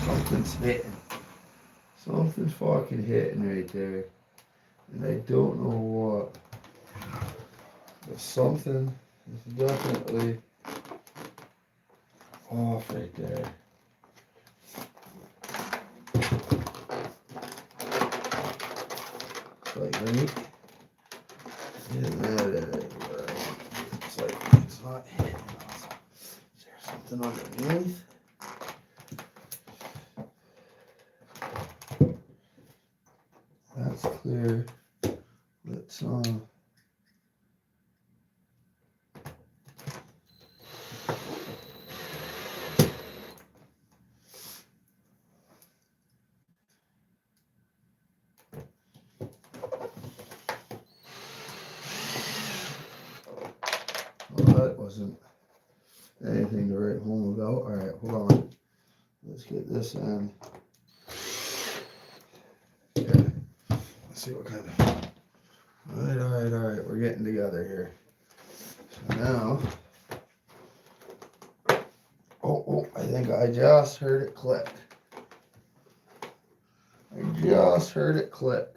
Something's hitting. Something's fucking hitting right there. And I don't know what. But something is definitely off right there. It's like, right? It's like, it's not hitting us. Is there something underneath? That's clear. Let's well, that wasn't anything to write home about. Alright, hold on. Let's get this in. Yeah. Let's see what kind of. Alright. We're getting together here. So now. Oh, I think I just heard it click. I just heard it click.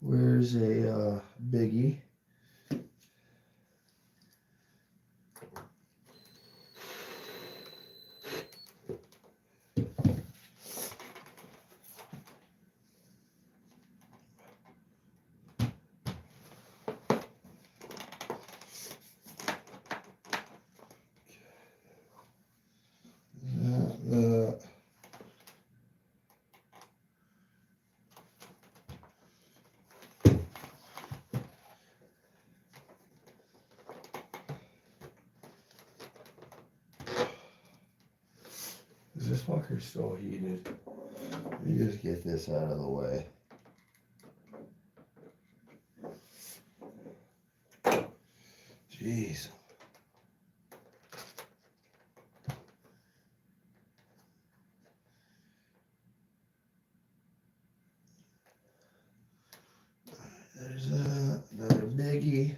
Where's a biggie? Is this fucker still heated? Let me just get this out of the way. Jeez. There's another biggie.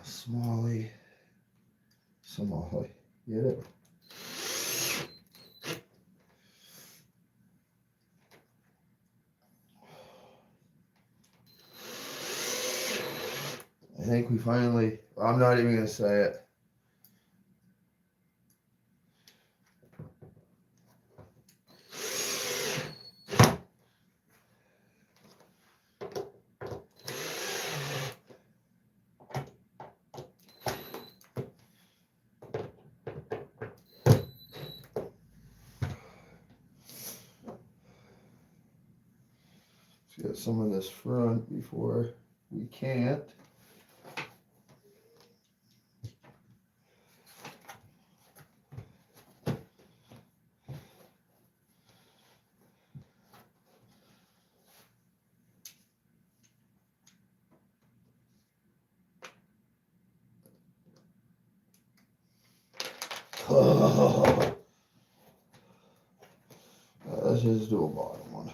Smalley. Get it? I think we finally, I'm not even going to say it. Let's get some of this front before we can't. Oh. Let's just do a bottom one.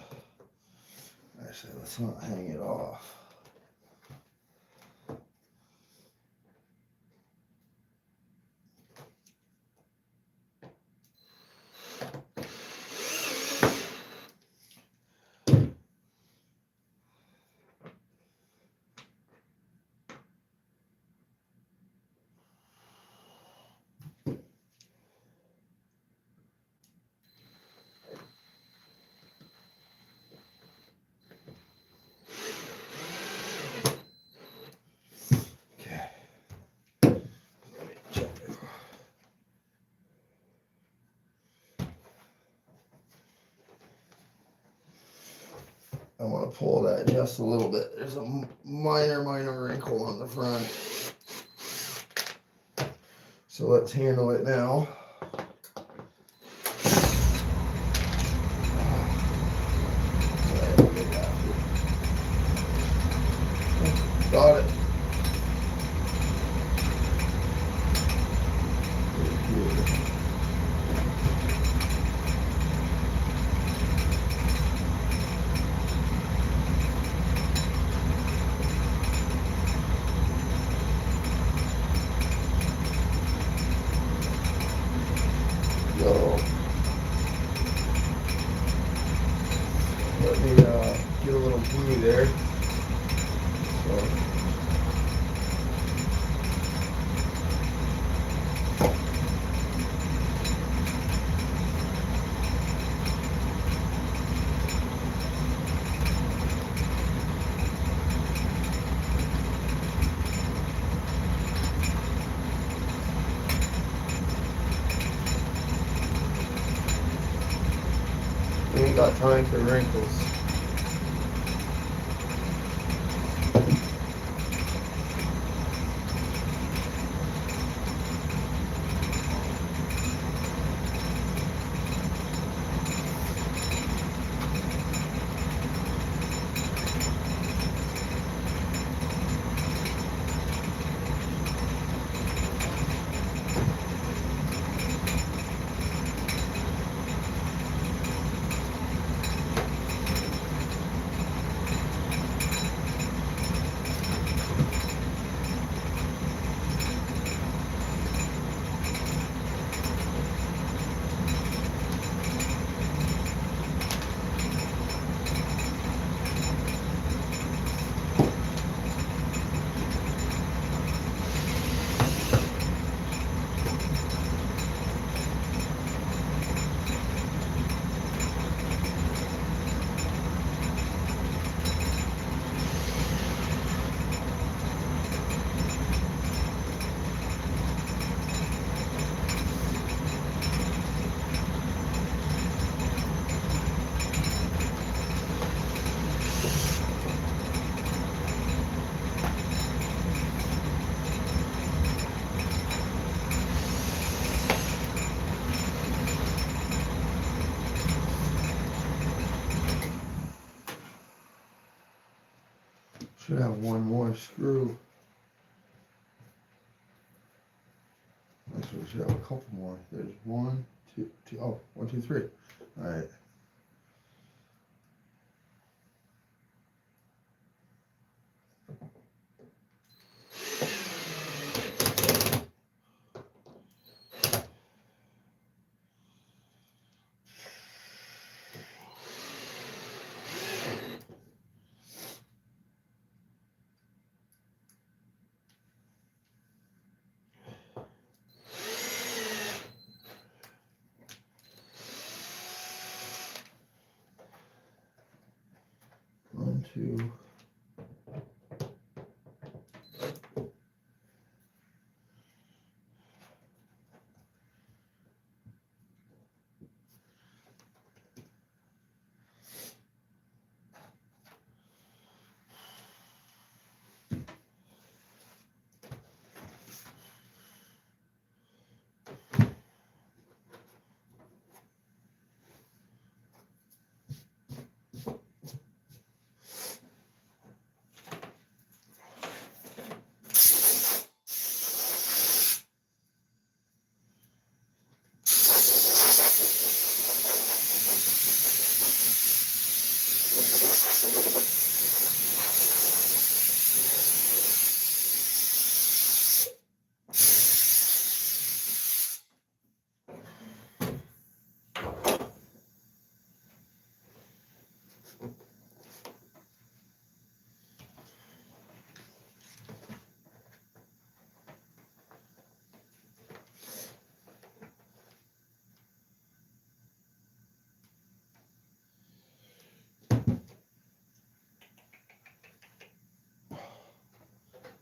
Actually, let's not hang it off. I want to pull that just a little bit. There's a minor wrinkle on the front. So let's handle it now. Got it. Let me get a little glue there. So. We ain't got time for wrinkles. have one more screw. Actually, we should have a couple more. There's one, two, oh, 1, 2, 3. All right. One, two.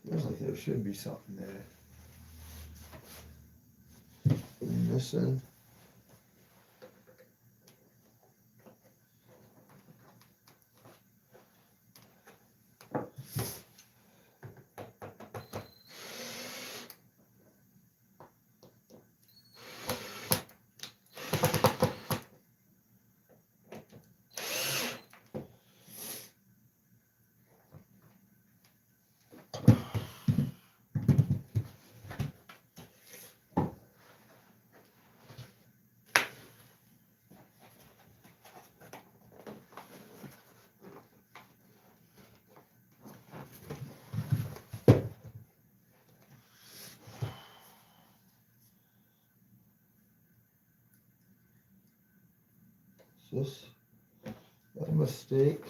Feels like there should be something there. Missing. Is this a mistake?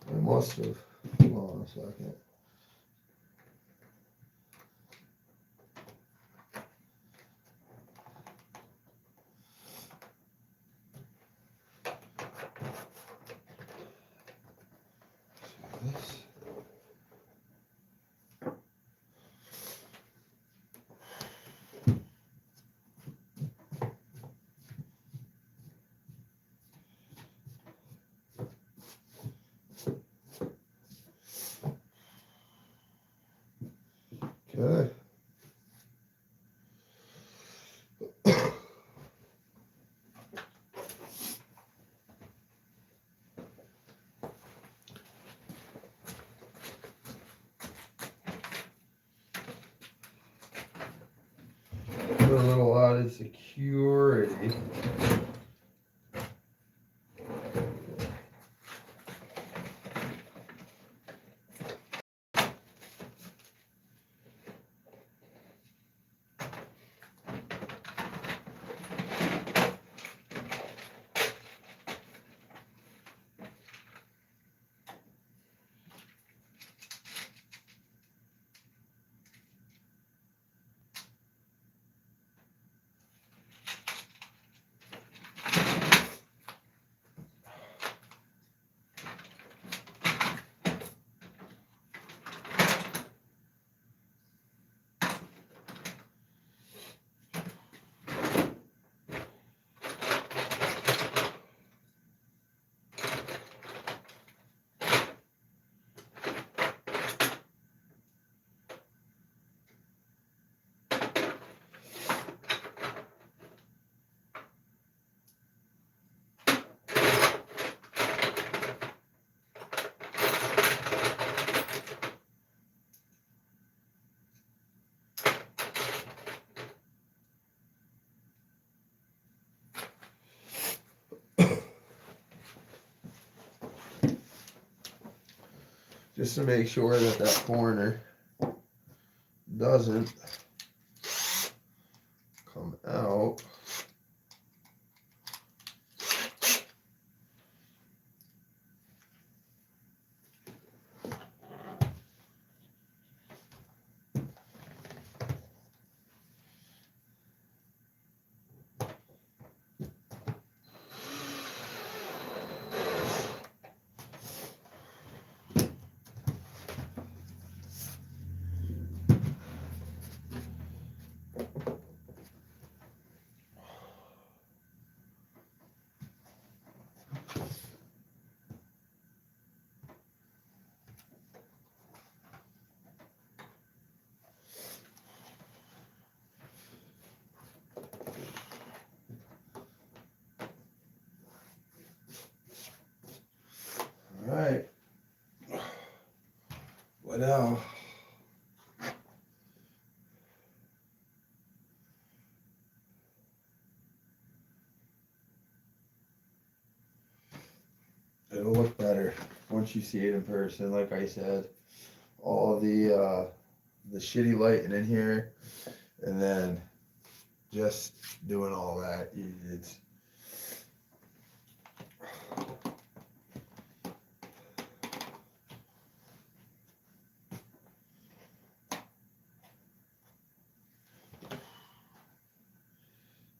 I must have. Hold on a second. This. Okay. Put a little added security. just to make sure that that corner doesn't come out. All right. What now? It'll look better once you see it in person. Like I said, all the shitty lighting in here, and then just doing all that. It's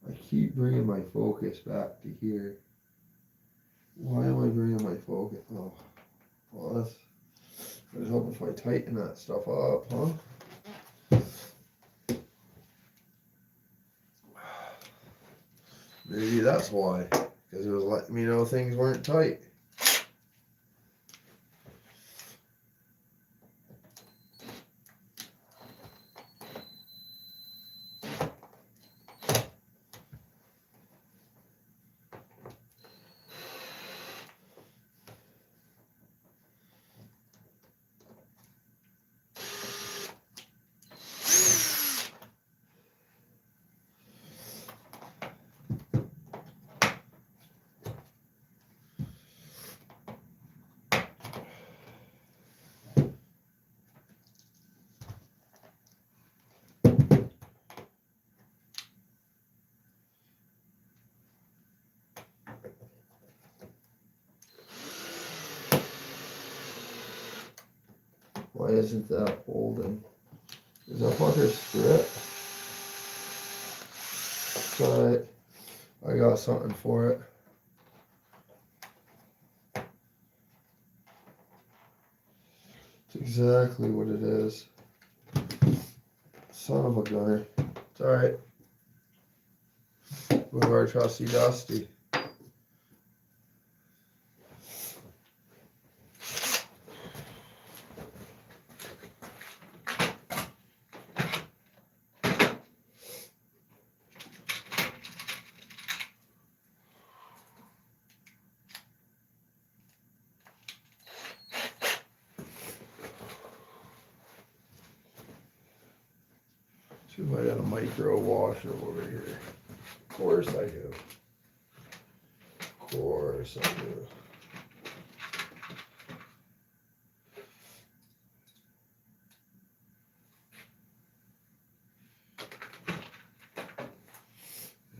I keep bringing my focus back to here. Why am I bringing my focus? Oh, well, that's. I was hoping if I tighten that stuff up, huh? Maybe that's why, because it was letting me know things weren't tight. Why isn't that holding? Is that fucker strip? But I got something for it. It's exactly what it is. Son of a gunner. It's alright. With our trusty Dusty. See if I got a micro washer over here. Of course I do. Of course I do.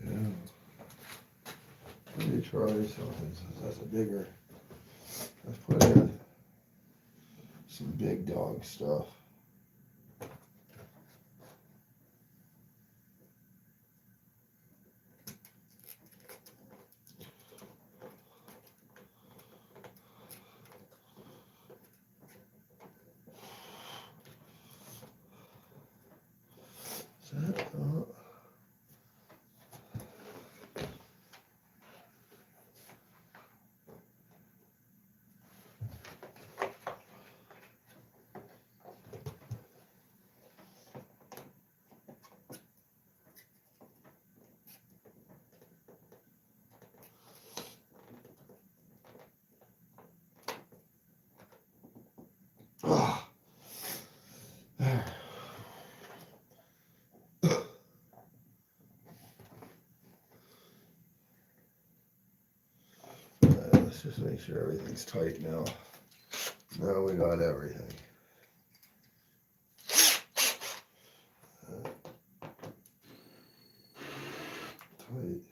Yeah. Let me try something since that's a bigger. Let's put in some big dog stuff. Is that let's just make sure everything's tight now. Now we got everything. Tight.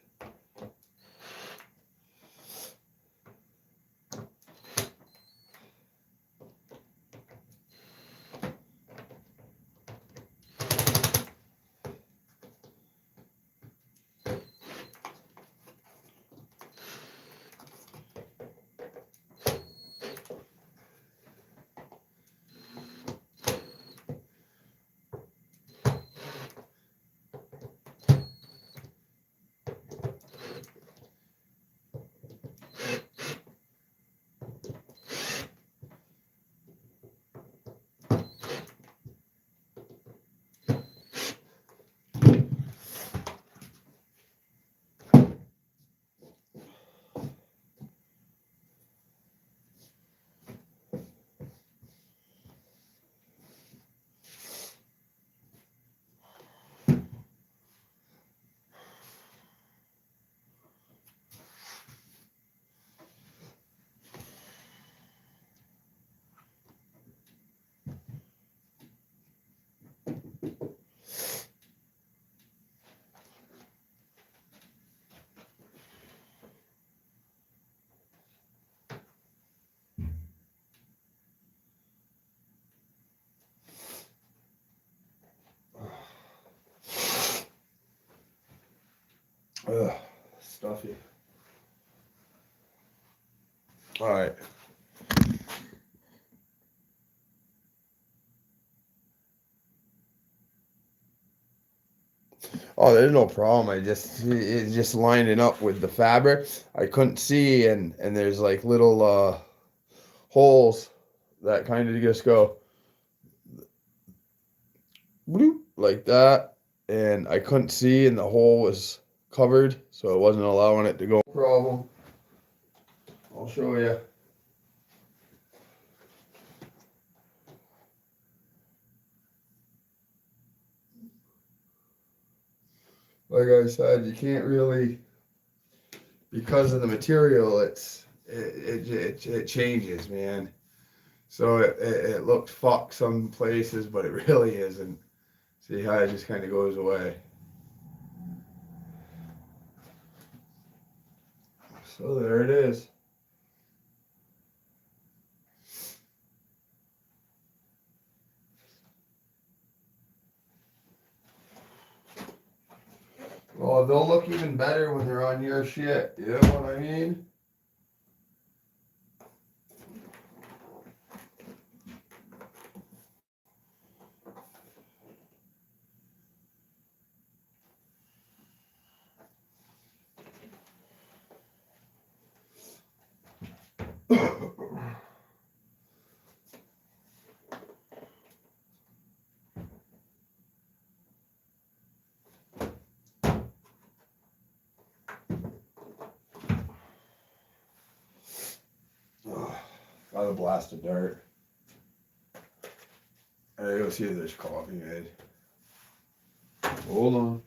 Ugh, stuffy. All right. Oh, there's no problem. It's just lining up with the fabric. I couldn't see, and there's like little holes that kind of just go bloop, like that, and I couldn't see, and the hole was covered, so it wasn't allowing it to go. No problem. I'll show you. Like I said, you can't really, because of the material, it changes, man. So it looked fucked some places, but it really isn't. See how it just kind of goes away. So there it is. Well, they'll look even better when they're on your shit. You know what I mean? Got a blast of dirt. Hey, go see if there's coffee made. Hold on.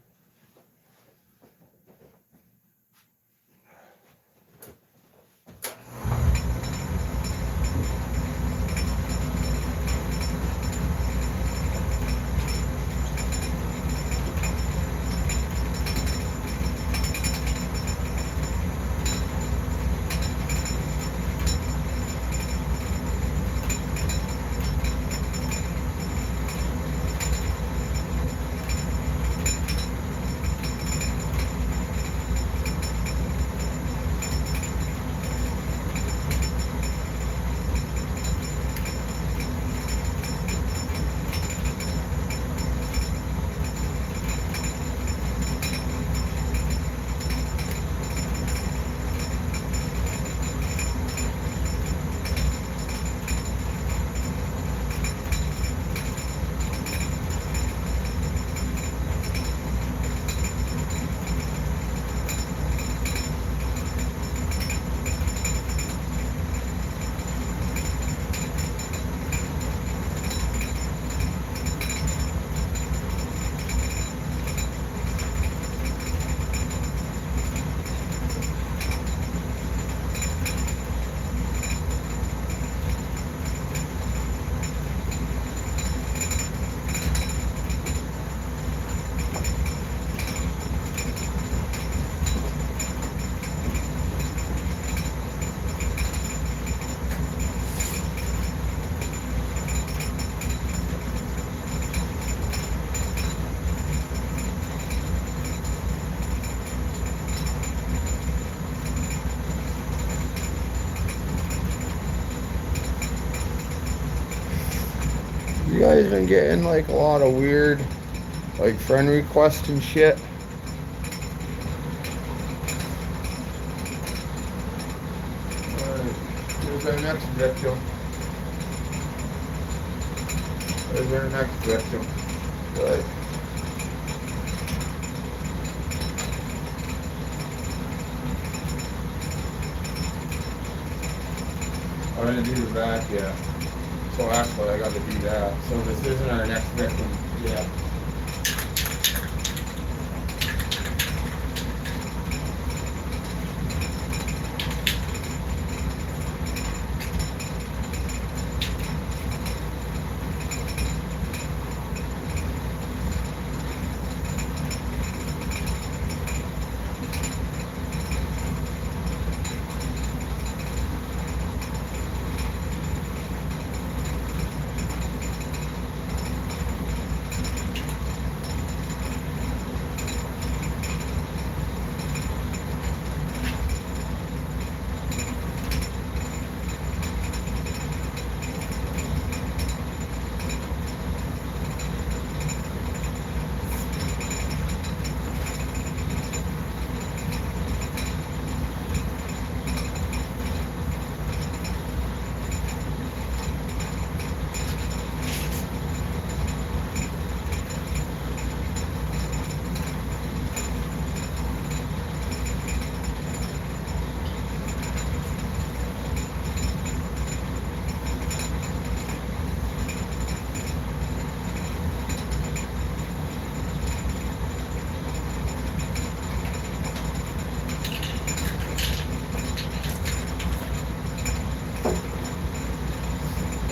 guys been getting like a lot of weird like friend requests and shit? Alright, here's our next victim. There's our next victim. Good. I didn't do the back yet. So actually I gotta do that. So this isn't our next victim yet.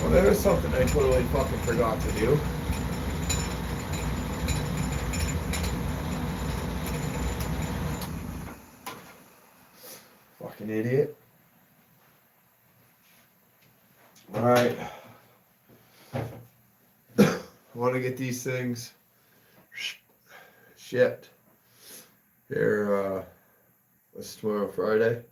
Well, there was something I totally fucking forgot to do. Fucking idiot. Alright. I want to get these things shipped. Here, what's tomorrow, Friday?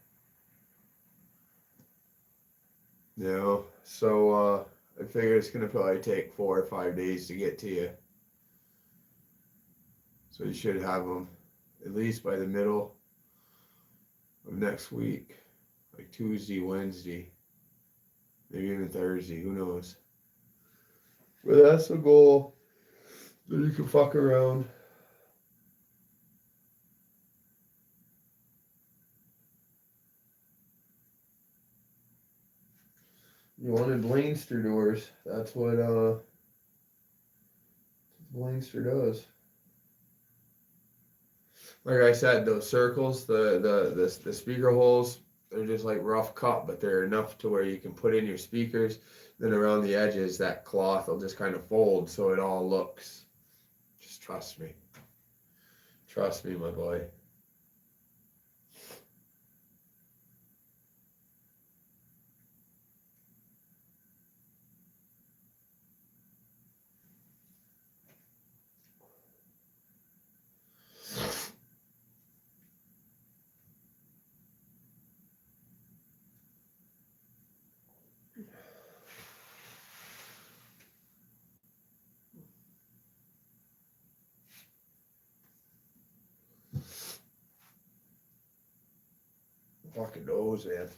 No. So, I figure it's gonna probably take 4 or 5 days to get to you. So you should have them at least by the middle of next week. Like Tuesday, Wednesday, maybe even Thursday, who knows. But that's the goal. Then you can fuck around. You wanted Leinster doors. That's what Leinster does. Like I said, those circles, the speaker holes, they're just like rough cut, but they're enough to where you can put in your speakers. Then around the edges, that cloth will just kind of fold so it all looks. Just trust me. Trust me, my boy. Fucking nose, man.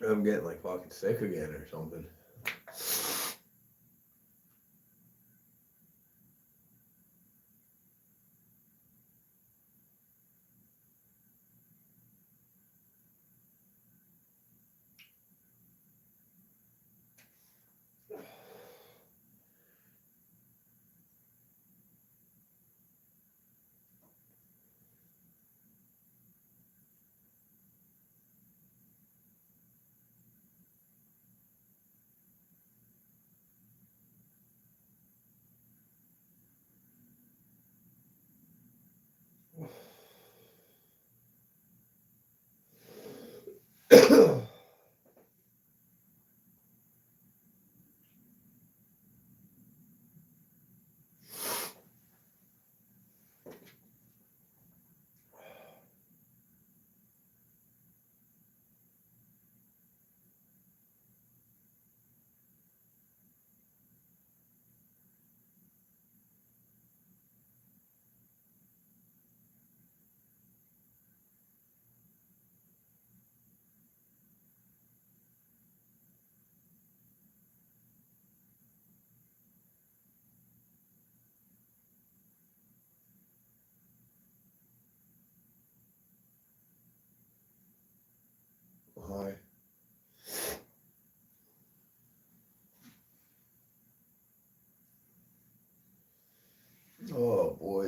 I'm getting like fucking sick again or something.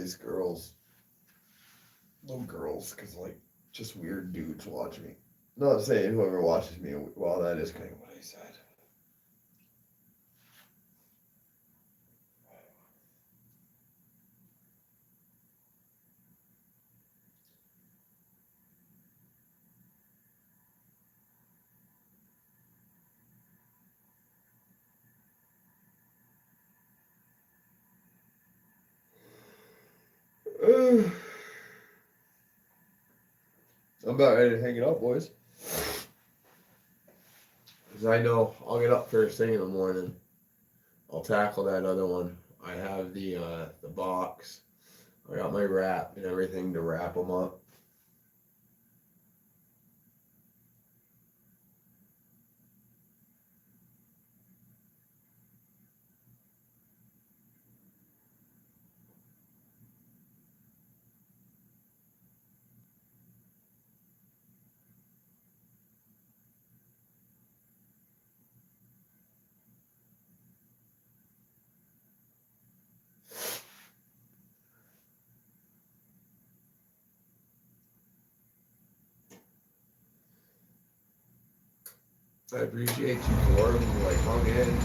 these girls. Little girls, because, like, just weird dudes watch me. Not saying whoever watches me, well, that is kind of what I said. I'm about ready to hang it up, boys. Because I know I'll get up first thing in the morning. I'll tackle that other one. I have the box. I got my wrap and everything to wrap them up. I appreciate you for them, like, hung in.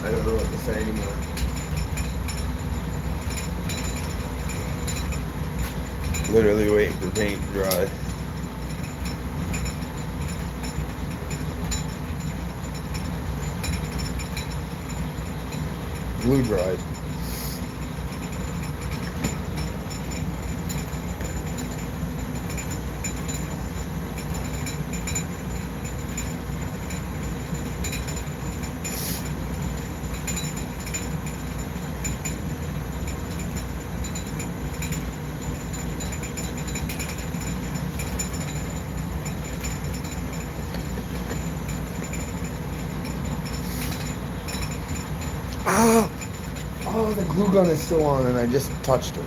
I don't know what to say anymore. Literally waiting for paint to dry. Glue dried. Ah! Oh, the glue gun is still on and I just touched it.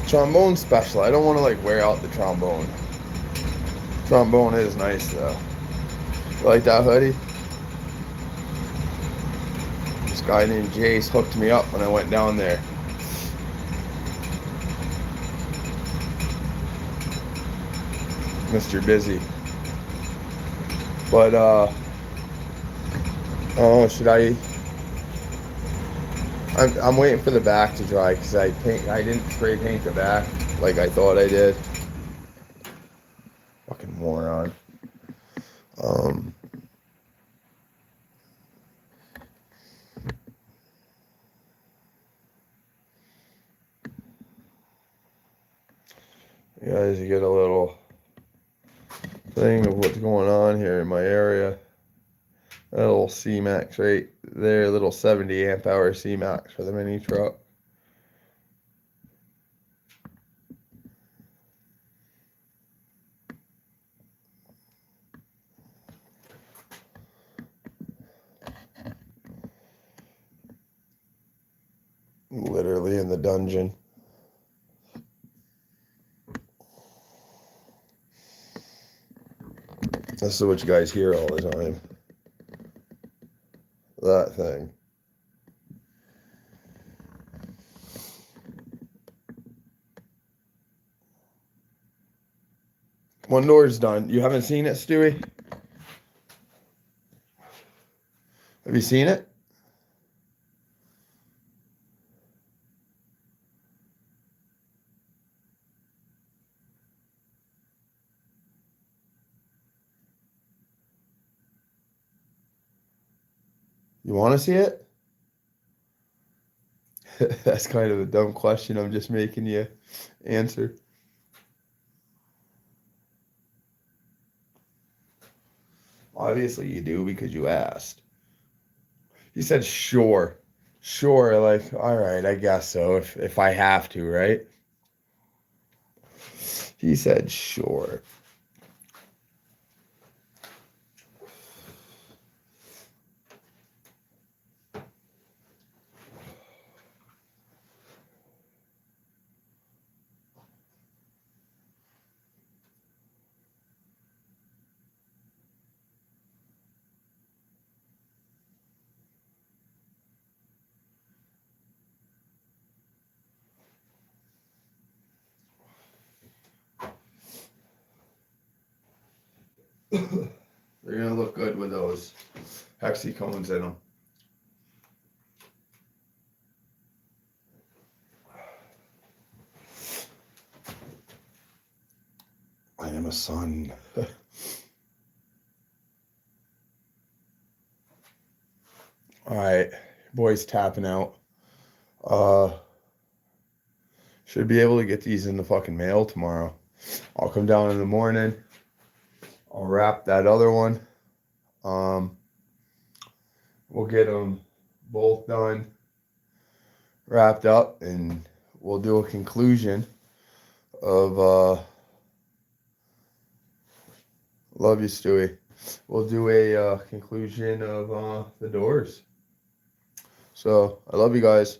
Trombone special. I don't want to, like, wear out the trombone. Trombone is nice though. You like that hoodie? This guy named Jace hooked me up when I went down there. Mr. Busy. But oh, should I? I'm waiting for the back to dry because I didn't spray paint the back like I thought I did. Fucking moron. You guys get a little thing of what's going on here in my area. A little C-Max right there, a little 70 amp hour C-Max for the mini truck. Literally in the dungeon. This is what you guys hear all the time. That thing. One door's done. You haven't seen it, Stewie? Have you seen it? You want to see it? That's kind of a dumb question. I'm just making you answer. Obviously you do because you asked. He said sure. Sure, like, all right, I guess so, if I have to, right? He said sure. They're gonna look good with those hexacones in them. I am a son. Alright, boys tapping out. Should be able to get these in the fucking mail tomorrow. I'll come down in the morning. I'll wrap that other one. We'll get them both done, wrapped up, and we'll do a conclusion of love you, Stewie. We'll do a conclusion of the doors. So I love you guys.